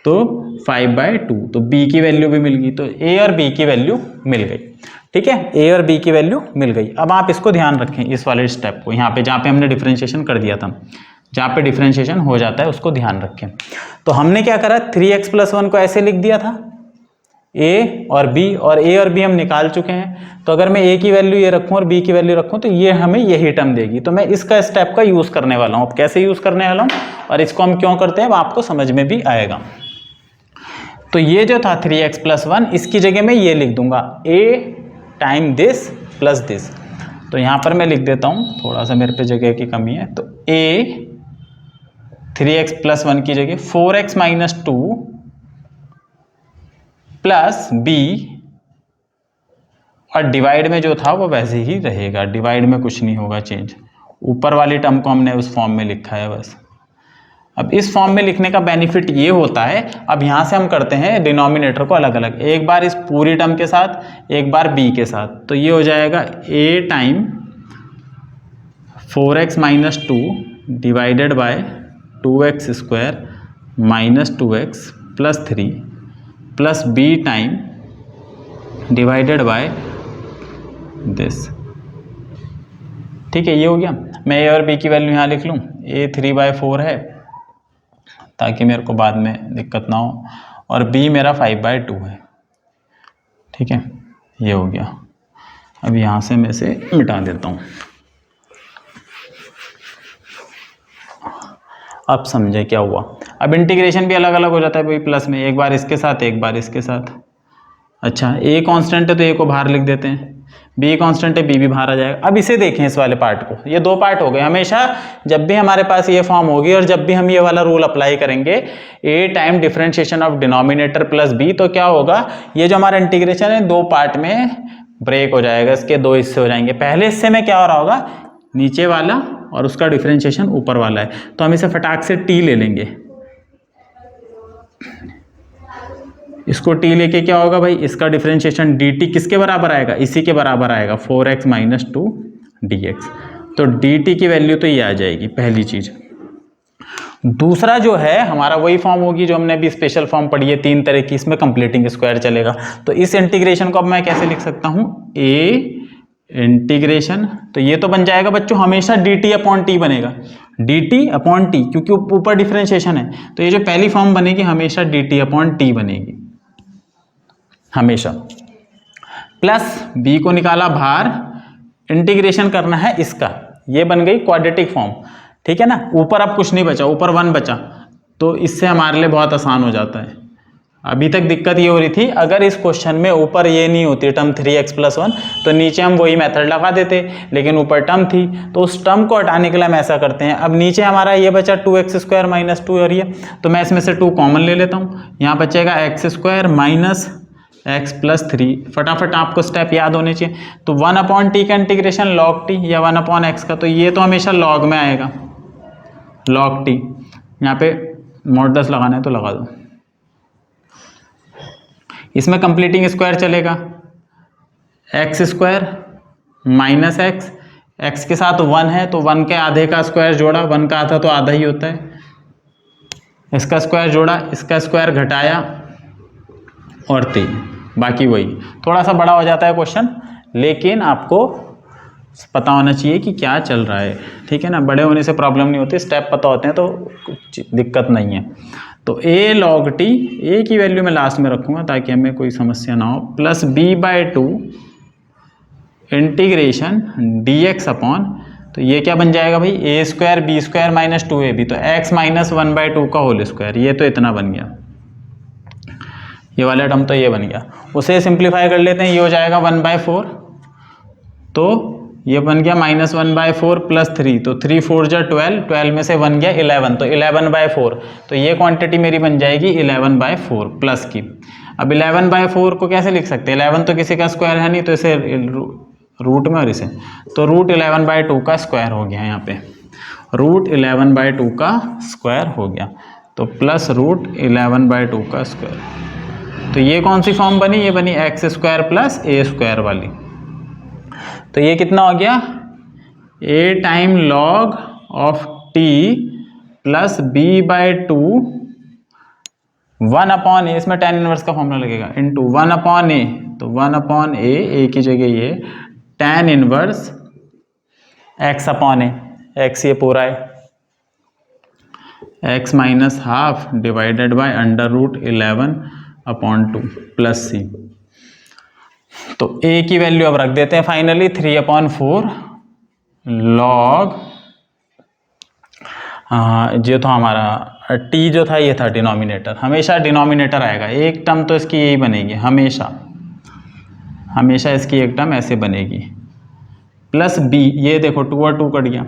तो 5/2, तो b की वैल्यू भी मिल गई, तो a और b की वैल्यू मिल गई। ठीक है, a और b की वैल्यू मिल गई। अब आप इसको ध्यान रखें, इस वाले स्टेप को, यहाँ पे जहाँ पे हमने डिफरेंशिएशन कर दिया था, जहाँ पे डिफरेंशिएशन हो जाता है उसको ध्यान रखें। तो हमने क्या करा, 3x + 1 को ऐसे लिख दिया था, a और b, और a और b हम निकाल चुके हैं, तो अगर मैं a की वैल्यू ये रखूं और b की वैल्यू रखूं तो ये हमें यही टर्म देगी। तो मैं इसका स्टेप का यूज करने वाला हूं। अब कैसे यूज करने वाला हूं और इसको हम क्यों करते हैं वो आपको समझ में भी आएगा। तो ये जो था 3x + 1, इसकी जगह मैं ये लिख दूंगा a time this plus this. तो यहां पर मैं लिख देता हूं, थोड़ा सा मेरे पे जगह की कमी है, तो a 3x + 1 की जगह 4x - 2 प्लस b, और डिवाइड में जो था वो वैसे ही रहेगा, डिवाइड में कुछ नहीं होगा चेंज, ऊपर वाली टर्म को हमने उस फॉर्म में लिखा है बस। अब इस फॉर्म में लिखने का बेनिफिट ये होता है, अब यहाँ से हम करते हैं डिनोमिनेटर को अलग अलग, एक बार इस पूरी टर्म के साथ, एक बार b के साथ, तो ये हो जाएगा a time 4x - 2 divided by 2x² - 2x + 3 plus b time divided by this. ठीक है, ये हो गया। मैं a और b की वैल्यू यहाँ लिख लूँ, a 3/4 है ताकि मेरे को बाद में दिक्कत ना हो, और b मेरा 5/2 है। ठीक है, ये हो गया। अब यहाँ से मैं इसे मिटा देता हूँ। अब समझे क्या हुआ। अब इंटीग्रेशन भी अलग अलग हो जाता है भाई, प्लस में एक बार इसके साथ, एक बार इसके साथ। अच्छा, a कांस्टेंट है तो a को बाहर लिख देते हैं, b कांस्टेंट है, b भी बाहर आ जाएगा। अब इसे देखें, इस वाले पार्ट को, ये दो पार्ट हो गए। हमेशा जब भी हमारे पास ये फॉर्म होगी और जब भी हम ये वाला रूल अप्लाई करेंगे, a time differentiation of denominator plus b, तो क्या होगा, ये जो हमारा इंटीग्रेशन है दो पार्ट में ब्रेक हो जाएगा, इसके दो हिस्से हो जाएंगे। पहले हिस्से में क्या हो रहा होगा, नीचे वाला और उसका डिफरेंशिएशन ऊपर वाला है, तो हम इसे फटाक से t ले लेंगे। इसको t लेके क्या होगा भाई, इसका डिफरेंशिएशन dt किसके बराबर आएगा, इसी के बराबर आएगा, 4x - 2 dx। तो dt की वैल्यू तो ये आ जाएगी, पहली चीज। दूसरा जो है हमारा वही फॉर्म होगी जो हमने अभी स्पेशल फॉर्म पढ़ी है 3 तरह की, इसमें कंप्लीटिंग स्क्वायर चलेगा। तो इस इंटीग्रेशन को अब मैं कैसे लिख सकता हूं, a इंटीग्रेशन, तो ये तो बन जाएगा बच्चों हमेशा dt/t बनेगा, dt/t, क्योंकि ऊपर डिफरेंशिएशन है, तो ये जो पहली फॉर्म बनेगी हमेशा dt/t बनेगी हमेशा। प्लस b को निकाला बाहर, इंटीग्रेशन करना है इसका, ये बन गई क्वाड्रेटिक फॉर्म। ठीक है ना, ऊपर अब कुछ नहीं बचा, ऊपर 1 बचा, तो इससे हमारे लिए बहुत आसान हो जाता है। अभी तक दिक्कत ये हो रही थी, अगर इस क्वेश्चन में ऊपर ये नहीं होती टर्म 3x + 1 तो नीचे हम वही मेथड लगा देते, लेकिन ऊपर टर्म थी तो उस टर्म को हटाने के लिए हम ऐसा करते हैं। अब नीचे हमारा ये बचा 2x² - 2 और ये, तो मैं इसमें से 2 कॉमन ले लेता हूँ। यहाँ बचेगा x² - x + 3। फटाफट आपको स्टेप याद होने चाहिए। तो 1/t का इंटीग्रेशन log t या 1/x का, तो ये तो हमेशा log में आएगा, log t। यहाँ पे मॉडुलस लगाना है तो लगा दो। इसमें कंप्लीटिंग स्क्वायर चलेगा, x² - x, x के साथ 1 है तो 1 के आधे का स्क्वायर जोड़ा, 1 का आधा तो आधा ही होता है, इसका स्क्वायर जोड़ा, इसका स्क्वायर घटाया और 3, बाकी वही। थोड़ा सा बड़ा हो जाता है क्वेश्चन, लेकिन आपको पता होना चाहिए कि क्या चल रहा है, ठीक है ना। बड़े होने से प्रॉब्लम नहीं होती, स्टेप पता होते हैं तो कुछ दिक्कत नहीं है। तो a log t, a की वैल्यू मैं लास्ट में रखूंगा ताकि हमें कोई समस्या ना हो, plus b/2 integration dx upon, तो ये क्या बन जाएगा भाई, a² b² - 2ab, तो x - 1/2 का होल स्क्वायर, ये तो इतना बन गया, ये वाला टर्म तो ये बन गया। उसे सिंप्लीफाई कर लेते हैं, ये हो जाएगा 1/4, तो ये बन गया -1/4 + 3, तो 3 4 जा 12, 12 में से 1 गया 11, तो 11/4, तो ये क्वांटिटी मेरी बन जाएगी 11/4 प्लस की। अब 11/4 को कैसे लिख सकते हैं, 11 तो किसी का स्क्वायर है नहीं, तो इसे रूट में और इसे, तो √11/2 का स्क्वायर हो गया, यहाँ पे √11/2 का स्क्वायर हो गया, तो प्लस √11/2 का स्क्वायर। तो ये कौन सी फॉर्म बनी, ये बनी x² + a² वाली। तो ये कितना हो गया, a time log of t plus b/2 1/a, इसमें tan इनवर्स का फॉर्मूला लगेगा, इंटू 1/a, तो 1/a, a की जगह ये tan इनवर्स x/a, x ये पूरा है, x - ½ divided by √11/2 plus c। तो a की वैल्यू अब रख देते हैं फाइनली 3/4 log, जो था हमारा t जो था ये था डिनोमिनेटर, हमेशा डिनोमिनेटर आएगा, एक टर्म तो इसकी यही बनेगी हमेशा, हमेशा इसकी एक टर्म ऐसे बनेगी, प्लस b, ये देखो 2 और 2 कट गया।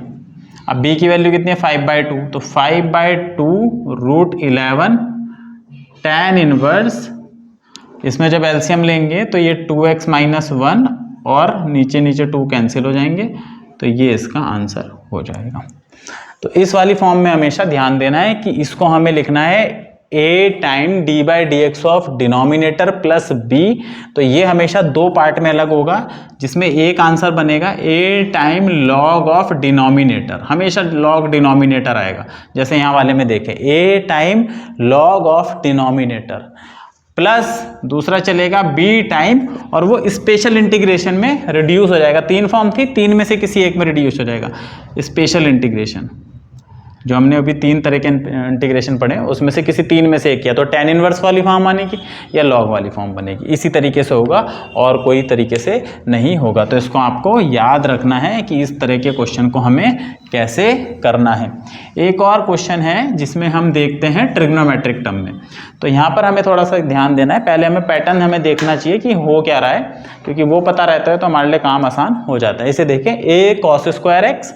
अब b की वैल्यू कितनी है 5/2, तो 5/2 √11 tan इनवर्स, इसमें जब एलसीएम लेंगे तो ये 2x - 1 और नीचे नीचे 2 कैंसिल हो जाएंगे, तो ये इसका आंसर हो जाएगा। तो इस वाली फॉर्म में हमेशा ध्यान देना है कि इसको हमें लिखना है a time d/dx of denominator plus b, तो ये हमेशा 2 पार्ट में अलग होगा, जिसमें एक आंसर बनेगा a time log of denominator, हमेशा log डिनोमिनेटर आएगा, जैसे यहाँ वाले में देखें a time log of denominator, plus दूसरा चलेगा b टाइम, और वो स्पेशल इंटीग्रेशन में रिड्यूस हो जाएगा। 3 फॉर्म थी, 3 में से किसी एक में रिड्यूस हो जाएगा, स्पेशल इंटीग्रेशन, जो हमने अभी 3 तरह के इंटीग्रेशन पढ़े उसमें से किसी 3 में से एक किया, तो tan इनवर्स वाली फॉर्म बनेगी या log वाली फॉर्म बनेगी, इसी तरीके से होगा और कोई तरीके से नहीं होगा। तो इसको आपको याद रखना है कि इस तरह के क्वेश्चन को हमें कैसे करना है। एक और क्वेश्चन है जिसमें हम देखते हैं ट्रिग्नोमेट्रिक टर्म में, तो यहाँ पर हमें थोड़ा सा ध्यान देना है, पहले हमें पैटर्न हमें देखना चाहिए कि हो क्या रहा है, क्योंकि वो पता रहता है तो हमारे लिए काम आसान हो जाता है। इसे देखें, a cos² x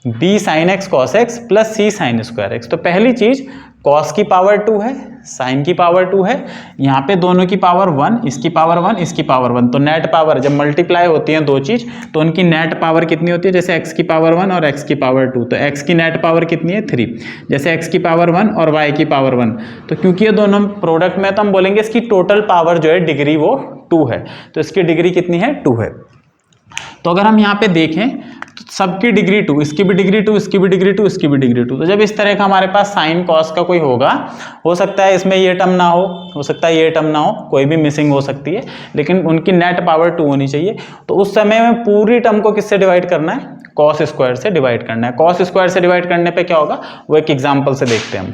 b sin x cos x plus c sin square x, तो पहली चीज cos की पावर 2 है, sin की पावर 2 है, यहाँ पे दोनों की पावर 1, इसकी पावर 1, इसकी पावर 1, तो नेट पावर जब मल्टीप्लाई होती हैं दो चीज तो उनकी नेट पावर कितनी होती है, जैसे x की पावर 1 और x की पावर 2, तो x की नेट पावर कितनी है 3, जैसे x की पावर 1 और y की पावर 1, तो क्योंकि ये दोनों प्रोडक्ट में तो हम बोलेंगे इसकी टोटल पावर जो है डिग्री वो 2 है, तो इसकी डिग्री कितनी है 2 है। तो अगर हम यहाँ पे देखें तो सबकी डिग्री 2, इसकी भी डिग्री 2, इसकी भी डिग्री 2, इसकी भी डिग्री 2, तो जब इस तरह का हमारे पास साइन कॉस का कोई होगा, हो सकता है इसमें ये टर्म ना हो सकता है ये टर्म ना हो, कोई भी मिसिंग हो सकती है, लेकिन उनकी नेट पावर 2 होनी चाहिए। तो उस समय में पूरी टर्म को किससे डिवाइड करना है, कॉस स्क्वायर से डिवाइड करना है। कॉस स्क्वायर से डिवाइड करने पे क्या होगा वो एक एग्जांपल से देखते हैं हम।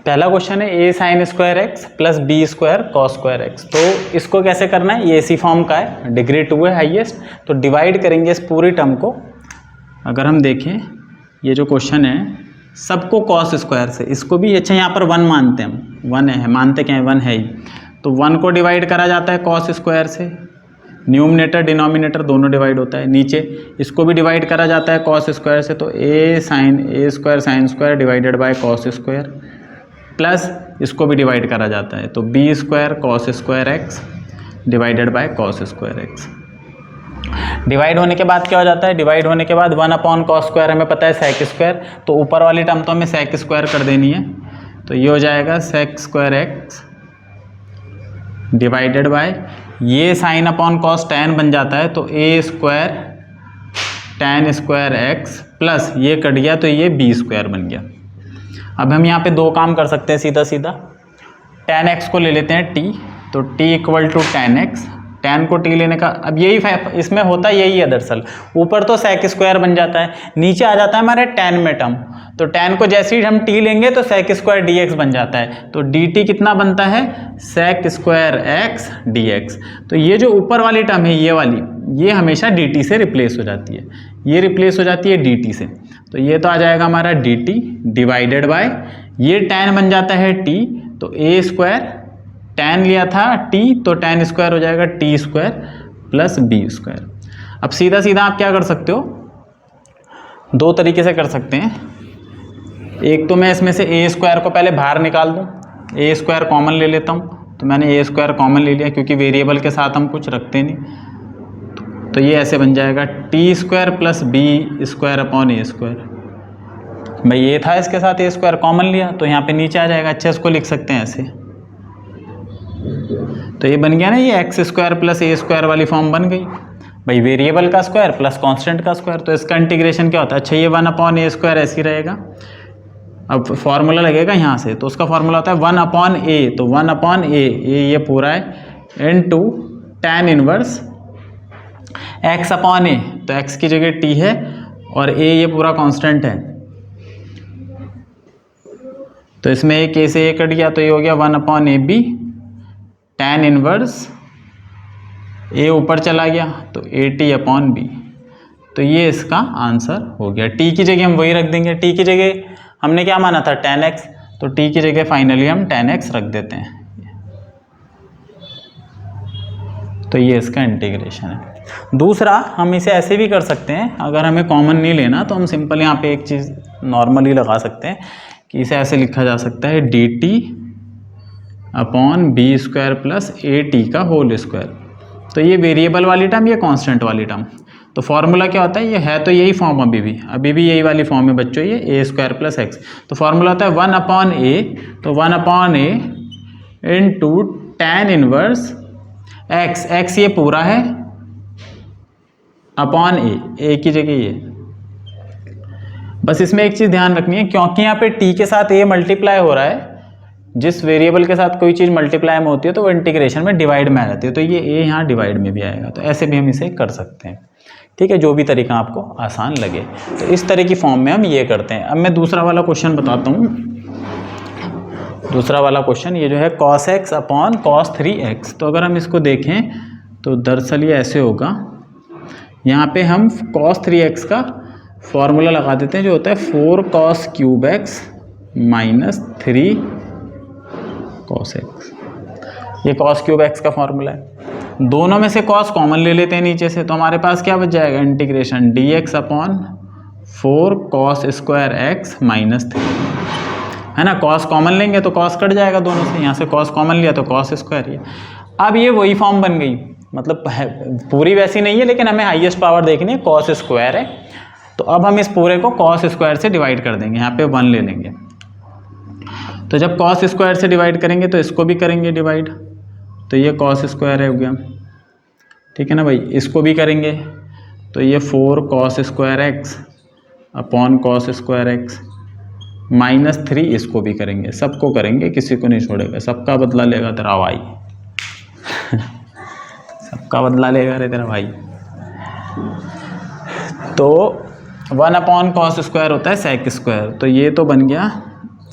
पहला क्वेश्चन है a sin square x plus b square cos square x, तो इसको कैसे करना है, ये इसी फॉर्म का है, डिग्री 2 है हाईएस्ट, तो डिवाइड करेंगे इस पूरी टर्म को अगर हम देखें ये जो क्वेश्चन है सबको कॉस स्क्वायर से, इसको भी अच्छा यहाँ पर 1 मानते हैं हम, 1 है, मानते क्या है 1 है ही, तो 1 को डिवाइड करा जाता है कॉस स्क्वायर से, न्यूमरेटर डिनोमिनेटर दोनों डिवाइड होता है। नीचे इसको भी डिवाइड करा जाता है कॉस स्क्वायर से, तो a square sine square divided by cos square, plus इसको भी डिवाइड करा जाता है, तो b square cos square x divided by cos square x. Divide होने के बाद क्या हो जाता है, डिवाइड होने के बाद 1 अपॉन कॉस स्क्वायर हमें पता है सेक स्क्वायर, तो ऊपर वाली टर्म तो हमें सेक स्क्वायर कर देनी है, तो ये हो जाएगा sec square x divided by, ये साइन अपॉन कॉस टैन बन जाता है, तो a square tan square x plus ये कट गया तो ये बी स्क्वायर बन गया। अब हम यहाँ पे दो काम कर सकते हैं सीधा सीधा, टैन एक्स को ले लेते हैं टी, तो T equal to tan X, tan को टी लेने का, अब यही इसमें होता यही है दरअसल, ऊपर तो सेक स्क्वायर बन जाता है, नीचे आ जाता है हमारे टैन में टर्म, तो टैन को जैसे ही हम टी लेंगे तो सेक स्क्वायर डी एक्स बन जाता है, तो डी टी कितना बनता है sec square X D X. तो ये जो ऊपर वाली टर्म है ये वाली, ये हमेशा डी टी से रिप्लेस हो जाती है, ये रिप्लेस हो जाती है डी टी से, तो ये तो आ जाएगा हमारा डी टी डिवाइडेड बाय, ये टैन बन जाता है टी, तो ए स्क्वायर टैन लिया था टी, तो टैन स्क्वायर हो जाएगा T square plus B square. अब सीधा सीधा आप क्या कर सकते हो, दो तरीके से कर सकते हैं, एक तो मैं इसमें से ए स्क्वायर को पहले बाहर निकाल दूं, ए स्क्वायर कॉमन ले लेता हूं, तो मैंने ए स्क्वायर कॉमन ले लिया क्योंकि वेरिएबल के साथ हम कुछ रखते नहीं, तो ये ऐसे बन जाएगा T square plus B square upon a square. भाई ये था इसके साथ ए स्क्वायर कॉमन लिया तो यहाँ पे नीचे आ जाएगा, अच्छा इसको लिख सकते हैं ऐसे, तो ये बन गया ना, ये एक्स स्क्वायर प्लस ए स्क्वायर वाली फॉर्म बन गई। भाई वेरिएबल का स्क्वायर प्लस कांस्टेंट का स्क्वायर, तो इसका इंटीग्रेशन क्या होता है, अच्छा ये 1 अपॉन ए स्क्वायर ऐसे ही रहेगा, अब फॉर्मूला लगेगा यहाँ से, तो उसका फॉर्मूला होता है 1 अपॉन ए, तो 1 अपॉन ए ये पूरा है into tan inverse x upon a, तो एक्स की जगह टी है और ए ये पूरा कांस्टेंट है, तो इसमें एक ए से ए कट गया, तो ये हो गया 1 upon a b tan inverse a ऊपर चला गया तो ए टी अपॉन बी, तो ये इसका आंसर हो गया। टी की जगह हम वही रख देंगे, टी की जगह हमने क्या माना था टैन एक्स, तो टी की जगह फाइनली हम टैन एक्स रख देते हैं, तो ये इसका इंटीग्रेशन है। दूसरा हम इसे ऐसे भी कर सकते हैं, अगर हमें कॉमन नहीं लेना तो हम सिंपल यहाँ पे एक चीज़ नॉर्मली लगा सकते हैं कि इसे ऐसे लिखा जा सकता है D T upon B square plus A T का होल स्क्वायर, तो ये वेरिएबल वाली टर्म, ये कांस्टेंट वाली टर्म, तो फॉर्मूला क्या होता है, ये है तो यही फॉर्म अभी भी यही वाली फॉर्म है बच्चों, ये ए स्क्वायर प्लस एक्स, तो फॉर्मूला होता है 1 अपॉन ए, तो 1 अपॉन ए into tan inverse x, x ये पूरा है अपॉन ए की जगह ये। बस इसमें एक चीज़ ध्यान रखनी है, क्योंकि यहाँ पे टी के साथ ए मल्टीप्लाई हो रहा है, जिस वेरिएबल के साथ कोई चीज़ मल्टीप्लाई में होती है तो वो इंटीग्रेशन में डिवाइड में आ जाती है, तो ये ए यहाँ डिवाइड में भी आएगा, तो ऐसे भी हम इसे कर सकते हैं, ठीक है, जो भी तरीका आपको आसान लगे। तो इस तरह की फॉर्म में हम ये करते हैं। अब मैं दूसरा वाला क्वेश्चन बताता हूँ। दूसरा वाला क्वेश्चन ये जो है cos x upon cos 3x, तो अगर हम इसको देखें तो दरअसल ये ऐसे होगा, यहाँ पे हम cos 3x का फॉर्मूला लगा देते हैं जो होता है 4 cos cube x minus 3 cos x, ये cos क्यूब x का फॉर्मूला है। दोनों में से cos कॉमन ले लेते हैं नीचे से, तो हमारे पास क्या बच जाएगा, integration dx upon 4 cos square x minus 3, है ना, cos कॉमन लेंगे तो cos कट जाएगा दोनों से, यहाँ से cos कॉमन लिया तो cos स्क्वायर ही। अब ये वही फॉर्म बन गई, मतलब पूरी वैसी नहीं है लेकिन हमें हाईएस्ट पावर देखनी है, cos स्क्वायर है, तो अब हम इस पूरे को cos स्क्वायर से डिवाइड कर देंगे, यहाँ पे 1 ले लेंगे, तो जब cos स्क्वायर से डिवाइड करेंगे तो इसको भी करेंगे डिवाइड, तो ये cos स्क्वायर है हो गया, ठीक है ना भाई, इसको भी करेंगे तो ये 4 cos square x upon cos square x minus 3, इसको भी करेंगे, सबको करेंगे, किसी को नहीं छोड़ेगा, सबका बदला लेगा तेरा भाई सबका बदला लेगा रे तेरा भाई। तो 1 अपॉन cos स्क्वायर होता है sec स्क्वायर, तो ये तो बन गया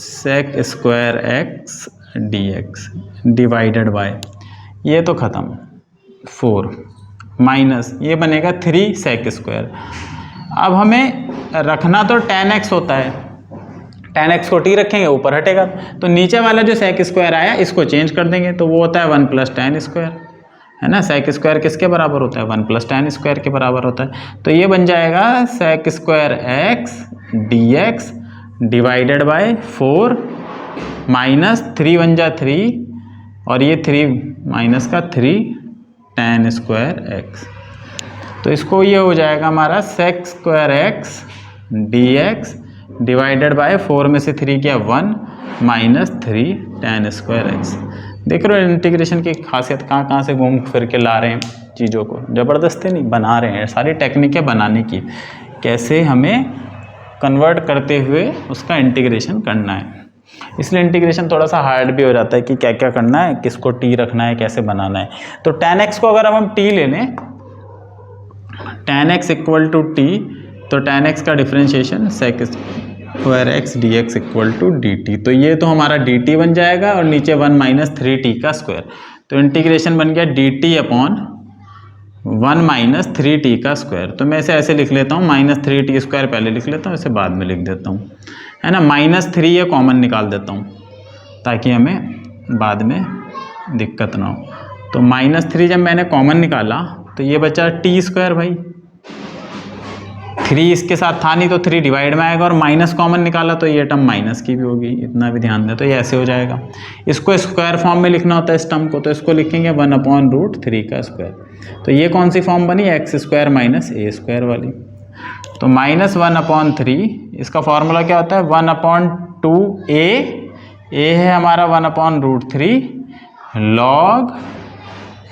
sec square X D x divided by, ये तो ख़त्म 4 माइनस ये बनेगा 3 sec स्क्वायर। अब हमें रखना तो tan x होता है, tan x को t रखेंगे ऊपर हटेगा, तो नीचे वाला जो sec स्क्वायर आया इसको चेंज कर देंगे, तो वो होता है 1 + tan स्क्वायर, है ना। sec स्क्वायर किसके बराबर होता है, 1 + tan स्क्वायर के बराबर होता है। तो ये बन जाएगा sec square x dx divided by 4 minus 3 बन जा 3 और ये 3 माइनस का 3 tan स्क्वायर x। तो इसको ये हो जाएगा हमारा sec square x dx divided by 4 में से 3 क्या 1 माइनस 3 tan स्क्वायर x। देख रहे हो इंटीग्रेशन की खासियत, कहाँ कहाँ से घूम फिर के ला रहे हैं चीज़ों को, ज़बरदस्ती नहीं बना रहे हैं, सारी टेक्निकें बनाने की, कैसे हमें कन्वर्ट करते हुए उसका इंटीग्रेशन करना है। इसलिए इंटीग्रेशन थोड़ा सा हार्ड भी हो जाता है कि क्या क्या करना है, किसको टी रखना है, कैसे बनाना है। तो tan x को अगर अब हम टी ले लें, tan x इक्वल टू टी, तो tan x का differentiation sec square x dx equal to dt, तो ये तो हमारा dt बन जाएगा और नीचे 1 माइनस 3t का स्क्वायर, तो इंटीग्रेशन बन गया dt अपॉन 1 माइनस 3t का स्क्वायर। तो मैं इसे ऐसे लिख लेता हूँ, माइनस 3t स्क्वायर पहले लिख लेता हूँ, इसे बाद में लिख देता हूँ, है ना। -3 ये कॉमन निकाल देता हूँ ताकि हमें बाद में दिक्कत ना हो। तो -3 जब मैंने कॉमन निकाला तो ये बचा टी स्क्वायर, भाई 3 इसके साथ था नहीं तो 3 डिवाइड में आएगा, और माइनस कॉमन निकाला तो ये टर्म माइनस की भी होगी, इतना भी ध्यान दें। तो ये ऐसे हो जाएगा, इसको स्क्वायर फॉर्म में लिखना होता है इस टर्म को, तो इसको लिखेंगे 1/√3 का स्क्वायर। तो ये कौन सी फॉर्म बनी, x square minus a square वाली। तो -1/3 इसका फॉर्मूला क्या होता है, 1/2a, a है हमारा 1/√3 log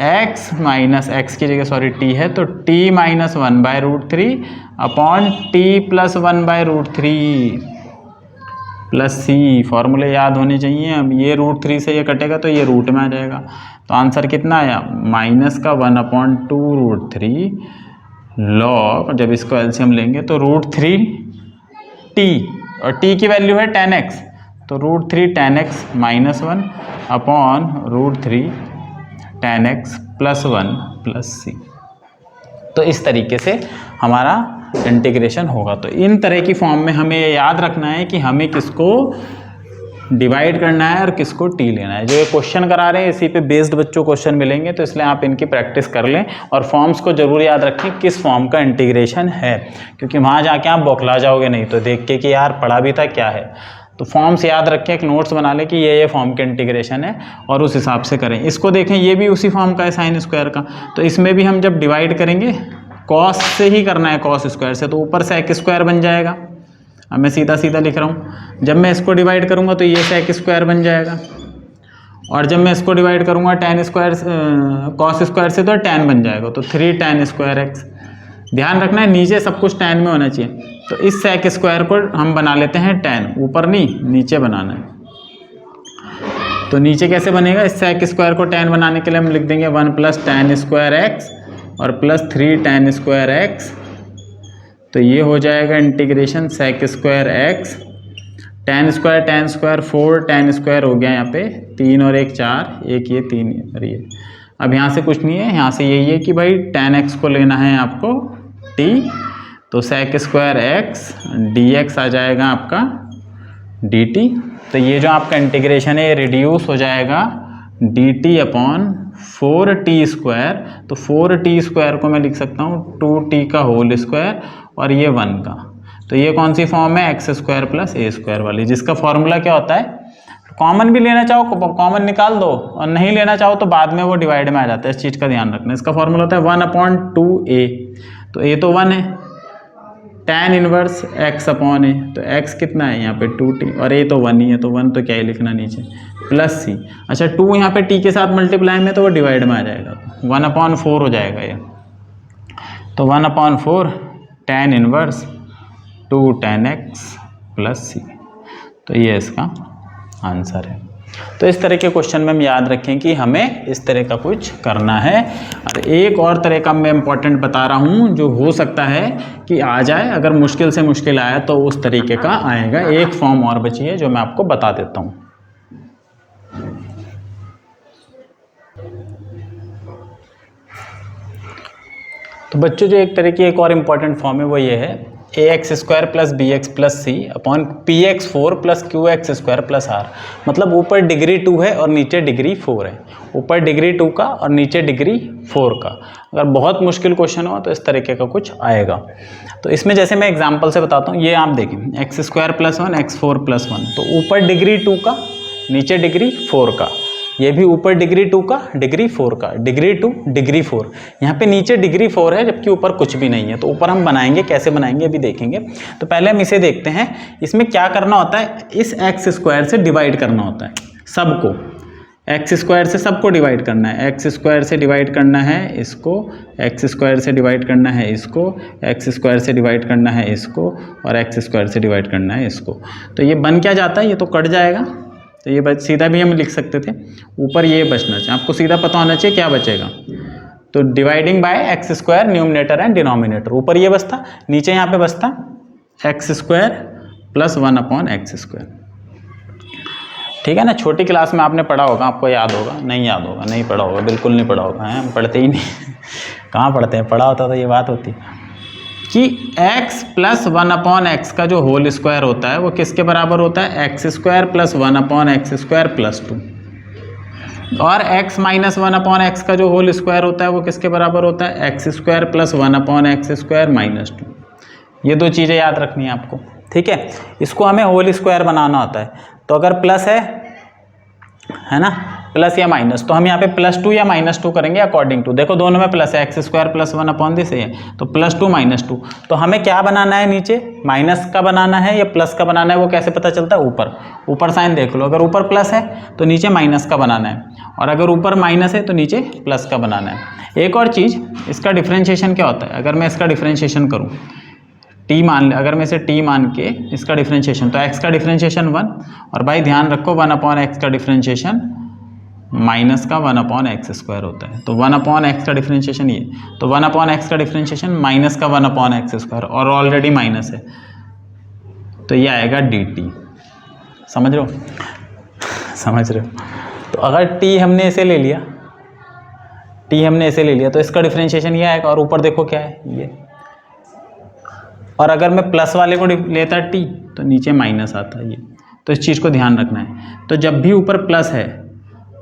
x माइनस x की जगह सॉरी t है, तो t minus 1/√3 upon t plus 1/√3 plus c। फॉर्मूले याद होने चाहिए। अब ये √3 से ये कटेगा तो ये रूट में आ जाएगा, तो आंसर कितना आया, माइनस का 1/2√3 लॉग, जब इसको एलसीएम लेंगे तो √3t, और t की वैल्यू है tan x, तो √3 tan x minus 1 upon √3 tan x plus 1 plus c। तो इस तरीके से हमारा इंटीग्रेशन होगा। तो इन तरह की फॉर्म में हमें याद रखना है कि हमें किसको डिवाइड करना है और किसको टी लेना है। जो ये क्वेश्चन करा रहे हैं इसी पे बेस्ड बच्चों क्वेश्चन मिलेंगे, तो इसलिए आप इनकी प्रैक्टिस कर लें और फॉर्म्स को जरूर याद रखें किस फॉर्म का इंटीग्रेशन है, क्योंकि वहाँ जाके आप बौखला जाओगे नहीं तो देख के कि यार पढ़ा भी था क्या है। तो फॉर्म्स याद रखें, एक नोट्स बना लें कि ये फॉर्म के इंटीग्रेशन है और उस हिसाब से करें। इसको देखें, ये भी उसी फॉर्म का है साइन स्क्वायर का, तो इसमें भी हम जब डिवाइड करेंगे कॉस से ही करना है, कॉस स्क्वायर से, तो ऊपर सेक स्क्वायर बन जाएगा। अब मैं सीधा सीधा लिख रहा हूँ, जब मैं इसको डिवाइड करूँगा तो ये सेक स्क्वायर बन जाएगा, और जब मैं इसको डिवाइड करूँगा tan स्क्वायर कॉस स्क्वायर से तो tan बन जाएगा, तो 3 tan स्क्वायर x। ध्यान रखना है नीचे सब कुछ tan में होना चाहिए, तो इस सेक स्क्वायर को हम बना लेते हैं tan, ऊपर नहीं नीचे बनाना है। तो नीचे कैसे बनेगा, इस सेक स्क्वायर को tan बनाने के लिए हम लिख देंगे 1 + tan स्क्वायर x और प्लस 3 tan स्क्वायर x। तो ये हो जाएगा integration sec square x, tan square 4 tan स्क्वायर हो गया, यहाँ पे 3 और 1 4, एक ये 3 और ये। अब यहाँ से कुछ नहीं है, यहाँ से यही है कि भाई tan x को लेना है आपको t, तो सेक स्क्वायर x dx आ जाएगा आपका dt। तो ये जो आपका इंटीग्रेशन है ये रिड्यूस हो जाएगा dt अपॉन 4t स्क्वायर। तो 4t स्क्वायर को मैं लिख सकता हूँ 2t का होल स्क्वायर और ये 1 का। तो ये कौन सी फॉर्म है, x square plus a square वाली, जिसका फॉर्मूला क्या होता है, कॉमन भी लेना चाहो कॉमन निकाल दो, और नहीं लेना चाहो तो बाद में वो डिवाइड में आ जाता है, इस चीज़ का ध्यान रखना। इसका फॉर्मूला होता है 1/2a, तो a तो 1 है, tan inverse x upon a, तो x कितना है यहाँ पे 2t, और a तो 1 ही है, तो 1 तो क्या ही लिखना नीचे, प्लस c। अच्छा 2 यहाँ पे t के साथ मल्टीप्लाई में तो वो डिवाइड में आ जाएगा, 1/4 हो जाएगा ये, तो 1/4 tan inverse 2 tan x plus c। तो ये इसका आंसर है। तो इस तरह के क्वेश्चन में हम याद रखें कि हमें इस तरह का कुछ करना है। और एक और तरह का मैं इम्पोर्टेंट बता रहा हूँ जो हो सकता है कि आ जाए, अगर मुश्किल से मुश्किल आया तो उस तरीके का आएगा। एक फॉर्म और बची है जो मैं आपको बता देता हूँ। तो बच्चों जो एक तरह की एक और इम्पॉर्टेंट फॉर्म है वो ये है ax² + bx + c upon px4 + qx² + r। मतलब ऊपर डिग्री 2 है और नीचे डिग्री 4 है, ऊपर डिग्री 2 का और नीचे डिग्री 4 का। अगर बहुत मुश्किल क्वेश्चन हो तो इस तरीके का कुछ आएगा। तो इसमें जैसे मैं एग्जांपल से बताता हूँ, ये आप देखें x² + 1 x4 + 1, तो ऊपर डिग्री 2 का नीचे डिग्री 4 का, ये भी ऊपर डिग्री 2 का डिग्री 4 का, डिग्री 2 डिग्री 4, यहाँ पे नीचे डिग्री 4 है जबकि ऊपर कुछ भी नहीं है। तो ऊपर हम बनाएंगे, कैसे बनाएंगे अभी देखेंगे। तो पहले हम इसे देखते हैं, इसमें क्या करना होता है, इस x² से डिवाइड करना होता है सबको, x² से सबको डिवाइड करना है, x² से डिवाइड करना है इसको, x² से डिवाइड करना है इसको, x² से डिवाइड करना है इसको और x² से डिवाइड करना है इसको। तो ये बन क्या जाता है, ये तो कट जाएगा, तो ये सीधा भी हम लिख सकते थे, ऊपर ये बचना चाहिए, आपको सीधा पता होना चाहिए क्या बचेगा। तो dividing by x² numerator and denominator, ऊपर ये बचता, नीचे यहाँ पे बचता x² + 1/x²। ठीक है ना, छोटी क्लास में आपने पढ़ा होगा, आपको याद होगा, नहीं याद होगा, नहीं पढ़ा होगा, बिल्कुल नहीं पढ़ा होगा, हम पढ़ते ही नहीं कहाँ पढ़ते हैं, पढ़ा होता तो ये बात होती कि x + 1/x का जो होल स्क्वायर होता है वो किसके बराबर होता है, x² + 1/x² + 2, और x - 1/x का जो होल स्क्वायर होता है वो किसके बराबर होता है, x² + 1/x² - 2। ये दो चीज़ें याद रखनी है आपको, ठीक है। इसको हमें होल स्क्वायर बनाना होता है, तो अगर प्लस है ना, प्लस या माइनस, तो हम यहाँ पे +2 या -2 करेंगे अकॉर्डिंग टू, देखो दोनों में प्लस है, x² + 1/this है, तो +2 -2, तो हमें क्या बनाना है, नीचे माइनस का बनाना है या प्लस का बनाना है, वो कैसे पता चलता है, ऊपर साइन देख लो, अगर ऊपर प्लस है तो नीचे माइनस का बनाना है, और अगर ऊपर माइनस है तो नीचे प्लस का बनाना है। एक और चीज़, इसका डिफ्रेंशिएशन क्या होता है, अगर मैं इसका डिफ्रेंशिएशन करूँ t मान, अगर मैं इसे t मान के इसका डिफ्रेंशिएशन, तो x का डिफ्रेंशिएशन 1, और भाई ध्यान रखो 1/x का डिफ्रेंशिएशन माइनस का 1/x² होता है, तो 1/x का डिफ्रेंशिएशन ये, तो 1/x का डिफ्रेंशिएशन माइनस का 1/x², और ऑलरेडी माइनस है, तो ये आएगा dt। समझ रहे हो। तो अगर t हमने इसे ले लिया, तो इसका डिफ्रेंशिएशन ये आएगा, और ऊपर देखो क्या है ये, और अगर मैं प्लस वाले को लेता t तो नीचे माइनस आता है ये, तो इस चीज़ को ध्यान रखना है। तो जब भी ऊपर प्लस है,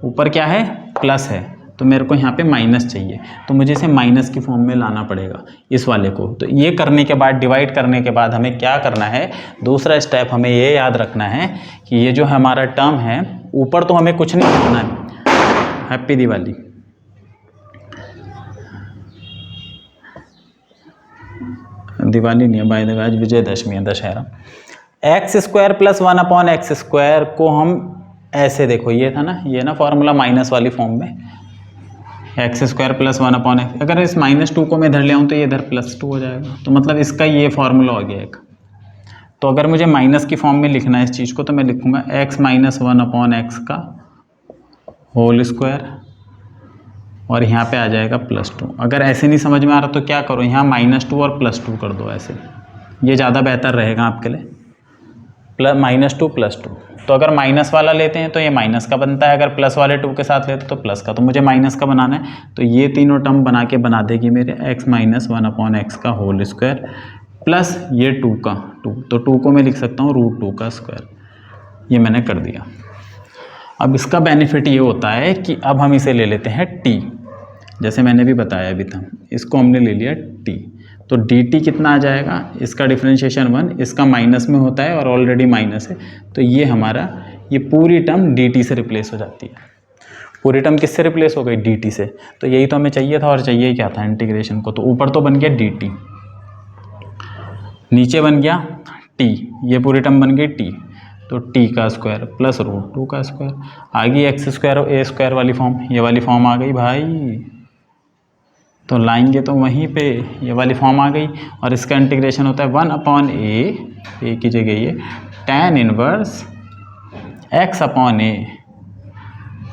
ऊपर क्या है, प्लस है, तो मेरे को यहाँ पे माइनस चाहिए, तो मुझे इसे माइनस की फॉर्म में लाना पड़ेगा इस वाले को। तो ये करने के बाद, डिवाइड करने के बाद हमें क्या करना है, दूसरा स्टेप हमें ये याद रखना है कि ये जो हमारा टर्म है, ऊपर तो हमें कुछ नहीं करना है, हैप्पी दिवाली, दिवाली नहीं है बाय द वे, आज विजयदशमी है, दशहरा। x² + 1/x² को हम ऐसे, देखो ये था ना, ये ना फॉर्मूला माइनस वाली फॉर्म में, x² + 1/x, अगर इस -2 को मैं इधर ले आऊँ तो ये इधर +2 हो जाएगा, तो मतलब इसका ये फॉर्मूला हो गया एक। तो अगर मुझे माइनस की फॉर्म में लिखना है इस चीज़ को, तो मैं लिखूंगा x - 1/x का होल स्क्वायर, और यहाँ पे आ जाएगा +2। अगर ऐसे नहीं समझ में आ रहा तो क्या करो, यहाँ -2 और +2 कर दो, ऐसे ये ज़्यादा बेहतर रहेगा आपके लिए, -2 +2। तो अगर माइनस वाला लेते हैं तो ये माइनस का बनता है, अगर प्लस वाले 2 के साथ लेते तो प्लस का, तो मुझे माइनस का बनाना है, तो ये तीनों टर्म बना देगी मेरे x - 1/x का होल स्क्वायर प्लस ये 2 का 2, तो 2 को मैं लिख सकता हूँ √2 का स्क्वायर, ये मैंने कर दिया। अब इसका बेनिफिट ये होता है कि अब हम इसे ले लेते हैं t, जैसे मैंने भी बताया अभी था, इसको हमने ले लिया t, तो dt कितना आ जाएगा, इसका डिफ्रेंशिएशन 1, इसका माइनस में होता है और ऑलरेडी माइनस है, तो ये हमारा ये पूरी टर्म dt से रिप्लेस हो जाती है। पूरी टर्म किससे रिप्लेस हो गई, dt से। तो यही तो हमें चाहिए था, और चाहिए क्या था, इंटीग्रेशन को। तो ऊपर तो बन गया dt, नीचे बन गया t, ये पूरी टर्म बन गई t, तो t का स्क्वायर प्लस √2 का स्क्वायर, आ गई x² a² वाली फॉर्म, ये वाली फॉर्म आ गई भाई, तो लाएंगे तो वहीं पे ये वाली फॉर्म आ गई, और इसका इंटीग्रेशन होता है 1/a की जगह ये tan इनवर्स x/a,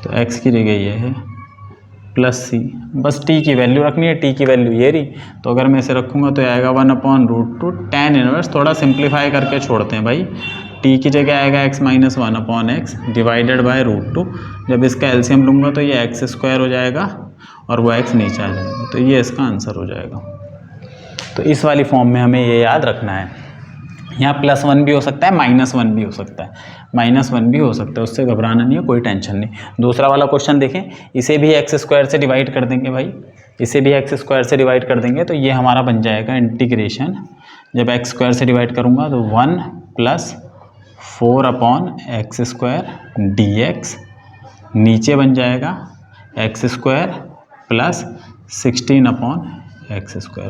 तो x की जगह ये है +c, बस t की वैल्यू रखनी है, t की वैल्यू ये रही, तो अगर मैं इसे रखूँगा तो आएगा 1/√2 tan इनवर्स, थोड़ा सिंप्लीफाई करके छोड़ते हैं भाई, t की जगह आएगा x - 1/x डिवाइडेड बाय √2, जब इसका एलसीएम लूँगा तो ये x² हो जाएगा और वो x नीचे आ जाएगा, तो ये इसका आंसर हो जाएगा। तो इस वाली फॉर्म में हमें ये याद रखना है। यहाँ +1 भी हो सकता है, -1 भी हो सकता है, -1 भी हो सकता है, उससे घबराना नहीं है, कोई टेंशन नहीं। दूसरा वाला क्वेश्चन देखें, इसे भी x² से डिवाइड कर देंगे भाई, इसे भी x² से डिवाइड कर देंगे तो ये हमारा बन जाएगा इंटीग्रेशन, जब x² से डिवाइड करूँगा तो 1 + 4/x² dx, नीचे बन जाएगा x² + 16/x²।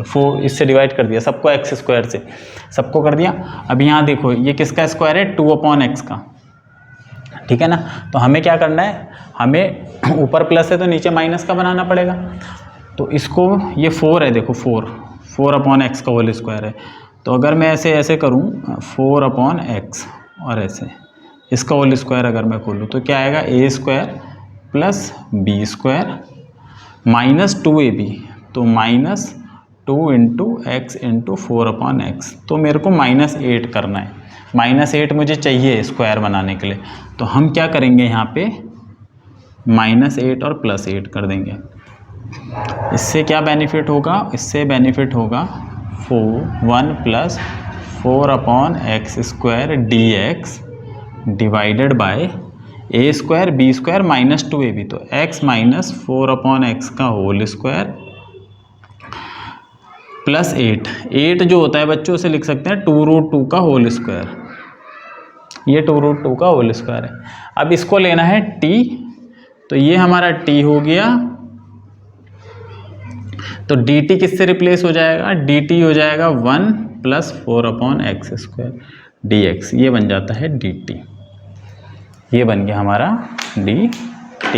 4 इससे डिवाइड कर दिया, सबको x² से सबको कर दिया। अब यहाँ देखो ये किसका स्क्वायर है, 2/x का, ठीक है ना। तो हमें क्या करना है, हमें ऊपर प्लस है तो नीचे माइनस का बनाना पड़ेगा। तो इसको, ये 4 है, देखो 4/x का होल स्क्वायर है। तो अगर मैं ऐसे करूँ 4/x और ऐसे इसका होल स्क्वायर अगर मैं खोलूँ तो क्या आएगा, a² + b² -2ab, तो -2 × x × 4/x। तो मेरे को -8 करना है, -8 मुझे चाहिए स्क्वायर बनाने के लिए। तो हम क्या करेंगे यहाँ पे, -8 और +8 कर देंगे। इससे क्या बेनिफिट होगा, इससे बेनिफिट होगा 1 + 4/x² dx divided by a² b² -2ab, तो x - 4/x का होल स्क्वायर + 8 जो होता है बच्चों उसे लिख सकते हैं 2√2 का होल स्क्वायर, ये 2√2 का होल स्क्वायर है। अब इसको लेना है t, तो ये हमारा t हो गया, तो dt किससे रिप्लेस हो जाएगा, dt हो जाएगा 1 + 4/x² dx, ये बन जाता है dt, ये बन गया हमारा dt।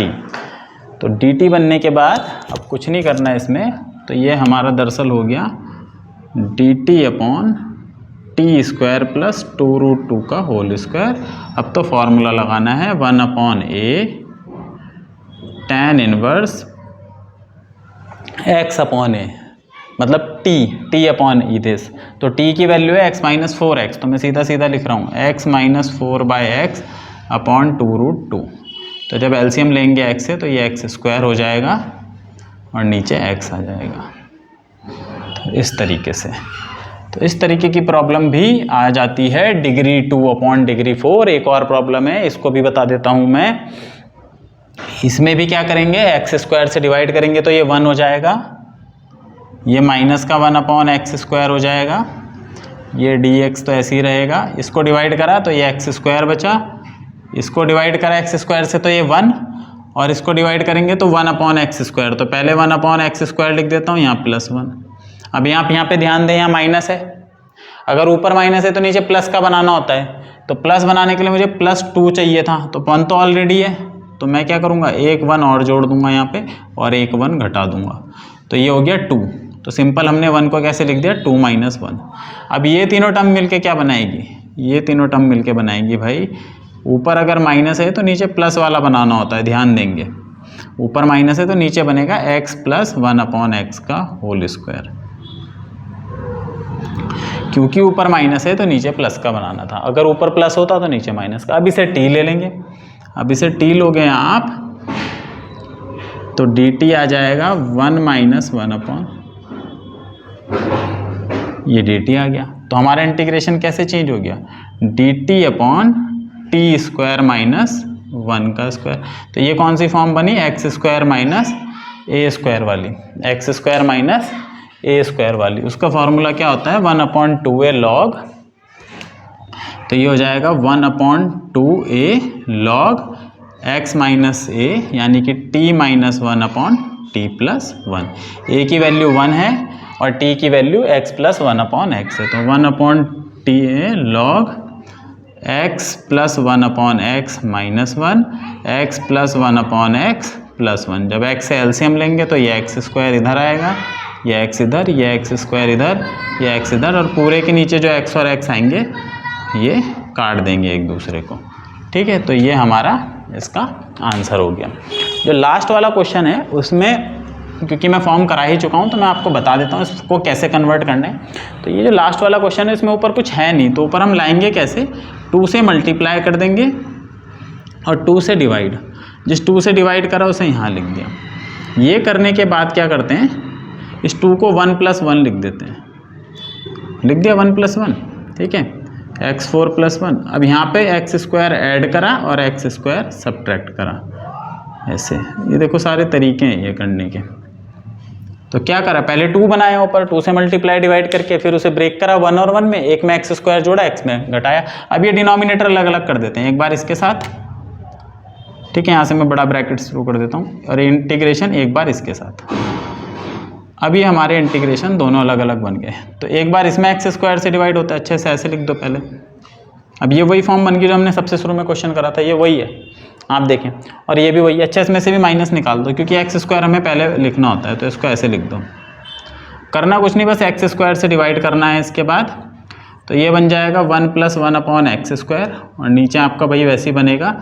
तो dt बनने के बाद अब कुछ नहीं करना है इसमें, तो ये हमारा दरअसल हो गया dt/t² + 2√2 का होल स्क्वायर। अब तो फॉर्मूला लगाना है 1/a tan 1 x/a, मतलब t/e दिस। तो t की वैल्यू है x - 4x, तो मैं सीधा सीधा लिख रहा हूँ x - 4/x / 2√2। तो जब एलसीएम लेंगे x से तो ये x² हो जाएगा और नीचे x आ जाएगा, तो इस तरीके से। तो इस तरीके की प्रॉब्लम भी आ जाती है डिग्री 2/4। एक और प्रॉब्लम है, इसको भी बता देता हूँ मैं। इसमें भी क्या करेंगे, x² से डिवाइड करेंगे तो ये 1 हो जाएगा, ये माइनस का 1/x² हो जाएगा, ये dx तो ऐसे ही रहेगा। इसको डिवाइड करा तो ये x² बचा, इसको डिवाइड करा x² से तो ये 1, और इसको डिवाइड करेंगे तो 1/x²। तो पहले 1/x² लिख देता हूँ, यहाँ +1। अब यहाँ पे ध्यान दें, यहाँ माइनस है, अगर ऊपर माइनस है तो नीचे प्लस का बनाना होता है। तो प्लस बनाने के लिए मुझे +2 चाहिए था, तो 1 तो ऑलरेडी है, तो मैं क्या करूँगा, एक 1 और जोड़ दूंगा यहाँ पे और एक 1 घटा दूंगा, तो ये हो गया 2। तो सिंपल हमने 1 को कैसे लिख दिया, 2 - 1। अब ये तीनों टर्म मिलके क्या बनाएगी, ये तीनों टर्म मिलके बनाएंगी भाई, ऊपर अगर माइनस है तो नीचे प्लस वाला बनाना होता है, ध्यान देंगे। ऊपर माइनस है तो नीचे बनेगा x + 1/x का होल स्क्वायर, क्योंकि ऊपर माइनस है तो नीचे प्लस का बनाना था, अगर ऊपर प्लस होता तो नीचे माइनस का। अब इसे t ले लेंगे, अब इसे t लोगे आप तो dt आ जाएगा 1 - 1/, ये dt आ गया। तो हमारा इंटीग्रेशन कैसे चेंज हो गया, dt/t² - 1 का स्क्वायर। तो ये कौन सी फॉर्म बनी, x² - a² वाली, x² - a² वाली। उसका फॉर्मूला क्या होता है, 1/2a log, तो ये हो जाएगा 1/2a log x - a, यानी कि t - 1/t + 1। a की वैल्यू 1 है और t की वैल्यू x + 1/x है, तो 1/ta log x + 1/x - 1, x + 1/x + 1। जब x से एलसीएम लेंगे तो ये x² इधर आएगा, ये x इधर, ये x² इधर, ये x इधर, और पूरे के नीचे जो x और x आएंगे ये काट देंगे एक दूसरे को, ठीक है। तो ये हमारा इसका आंसर हो गया। जो लास्ट वाला क्वेश्चन है उसमें, क्योंकि मैं फॉर्म करा ही चुका हूँ तो मैं आपको बता देता हूँ इसको कैसे कन्वर्ट करना है। तो ये जो लास्ट वाला क्वेश्चन है इसमें ऊपर कुछ है नहीं, तो ऊपर हम लाएंगे कैसे, 2 से मल्टीप्लाई कर देंगे और 2 से डिवाइड, जिस 2 से डिवाइड करा उसे यहाँ लिख दिया। ये करने के बाद क्या करते हैं, इस 2 को 1 + 1 लिख देते हैं, लिख दिया 1 + 1, ठीक है, x4 + 1। अब यहाँ पे x² ऐड करा और x² सब्ट्रैक्ट करा, ऐसे। ये देखो सारे तरीके हैं ये करने के। तो क्या करा, पहले 2 बनाया ऊपर, 2 से मल्टीप्लाई डिवाइड करके, फिर उसे ब्रेक करा 1 और 1 में, एक में x² जोड़ा, x में घटाया। अब ये डिनोमिनेटर अलग अलग कर देते हैं, एक बार इसके साथ, ठीक है, यहाँ से मैं बड़ा ब्रैकेट शुरू कर देता हूँ, और इंटीग्रेशन एक बार इसके साथ। अभी हमारे इंटीग्रेशन दोनों अलग अलग बन गए। तो एक बार इसमें x² से डिवाइड होता है, अच्छे से ऐसे लिख दो पहले। अब ये वही फॉर्म बन गई जो हमने सबसे शुरू में क्वेश्चन करा था, ये वही है, आप देखें, और ये भी वही। अच्छा, इसमें से भी माइनस निकाल दो, क्योंकि x² हमें पहले लिखना होता है, तो इसको ऐसे लिख दो। करना कुछ नहीं, बस x² से डिवाइड करना है इसके बाद। तो ये बन जाएगा 1 + 1/x², और नीचे आपका भाई वैसे ही बनेगा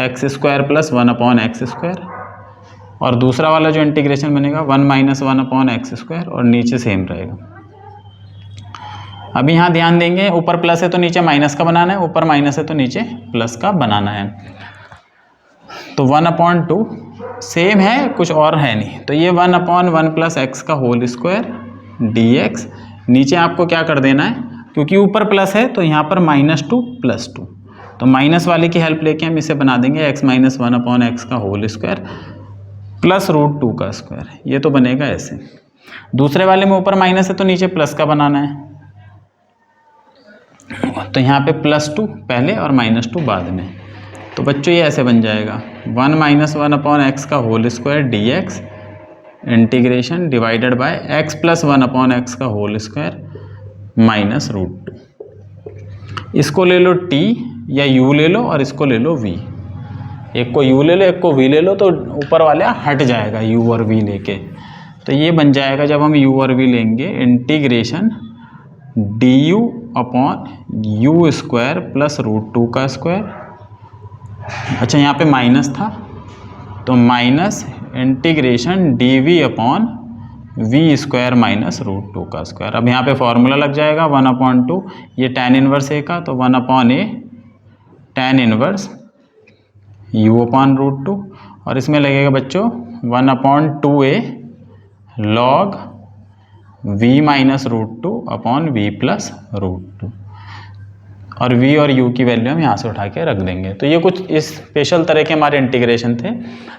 x² + 1/x², और दूसरा वाला जो इंटीग्रेशन बनेगा 1 - 1/x², और नीचे सेम रहेगा। अभी यहाँ ध्यान देंगे, ऊपर प्लस है तो नीचे माइनस का बनाना है, ऊपर माइनस है तो नीचे प्लस का बनाना है। तो 1/2 सेम है, कुछ और है नहीं। तो ये 1/1 + x² dx। नीचे आपको क्या कर देना है, क्योंकि ऊपर प्लस है तो यहाँ पर -2 + 2, तो माइनस वाले की हेल्प लेके हम इसे बना देंगे x - 1/x² प्लस √2²। ये तो बनेगा ऐसे। दूसरे वाले में ऊपर माइनस है तो नीचे प्लस का बनाना है, तो यहाँ पे +2 पहले और -2 बाद में। तो बच्चों ये ऐसे बन जाएगा 1 - 1/x² dx integration divided by x + 1/x² minus √2। इसको ले लो t या u ले लो, और इसको ले लो v। एक को u ले लो, एक को v ले लो, तो ऊपर वाले हट जाएगा u और v लेके। तो ये बन जाएगा, जब हम u और v लेंगे, इंटीग्रेशन du/u² प्लस √2²। अच्छा, यहाँ पे माइनस था, तो माइनस इंटीग्रेशन dv/v² माइनस √2²। अब यहाँ पे फॉर्मूला लग जाएगा 1/2, ये tan 1a का, तो 1/a tan 1 u/√2, और इसमें लगेगा बच्चों 1/2a log v - √2/v + √2, और v और u की वैल्यू हम यहाँ से उठा के रख देंगे। तो ये कुछ इस स्पेशल तरह के हमारे इंटीग्रेशन थे।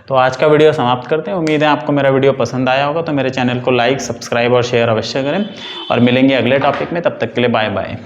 तो आज का वीडियो समाप्त करते हैं। उम्मीद है आपको मेरा वीडियो पसंद आया होगा। तो मेरे चैनल को लाइक, सब्सक्राइब और शेयर अवश्य करें, और मिलेंगे अगले टॉपिक में। तब तक के लिए बाय बाय।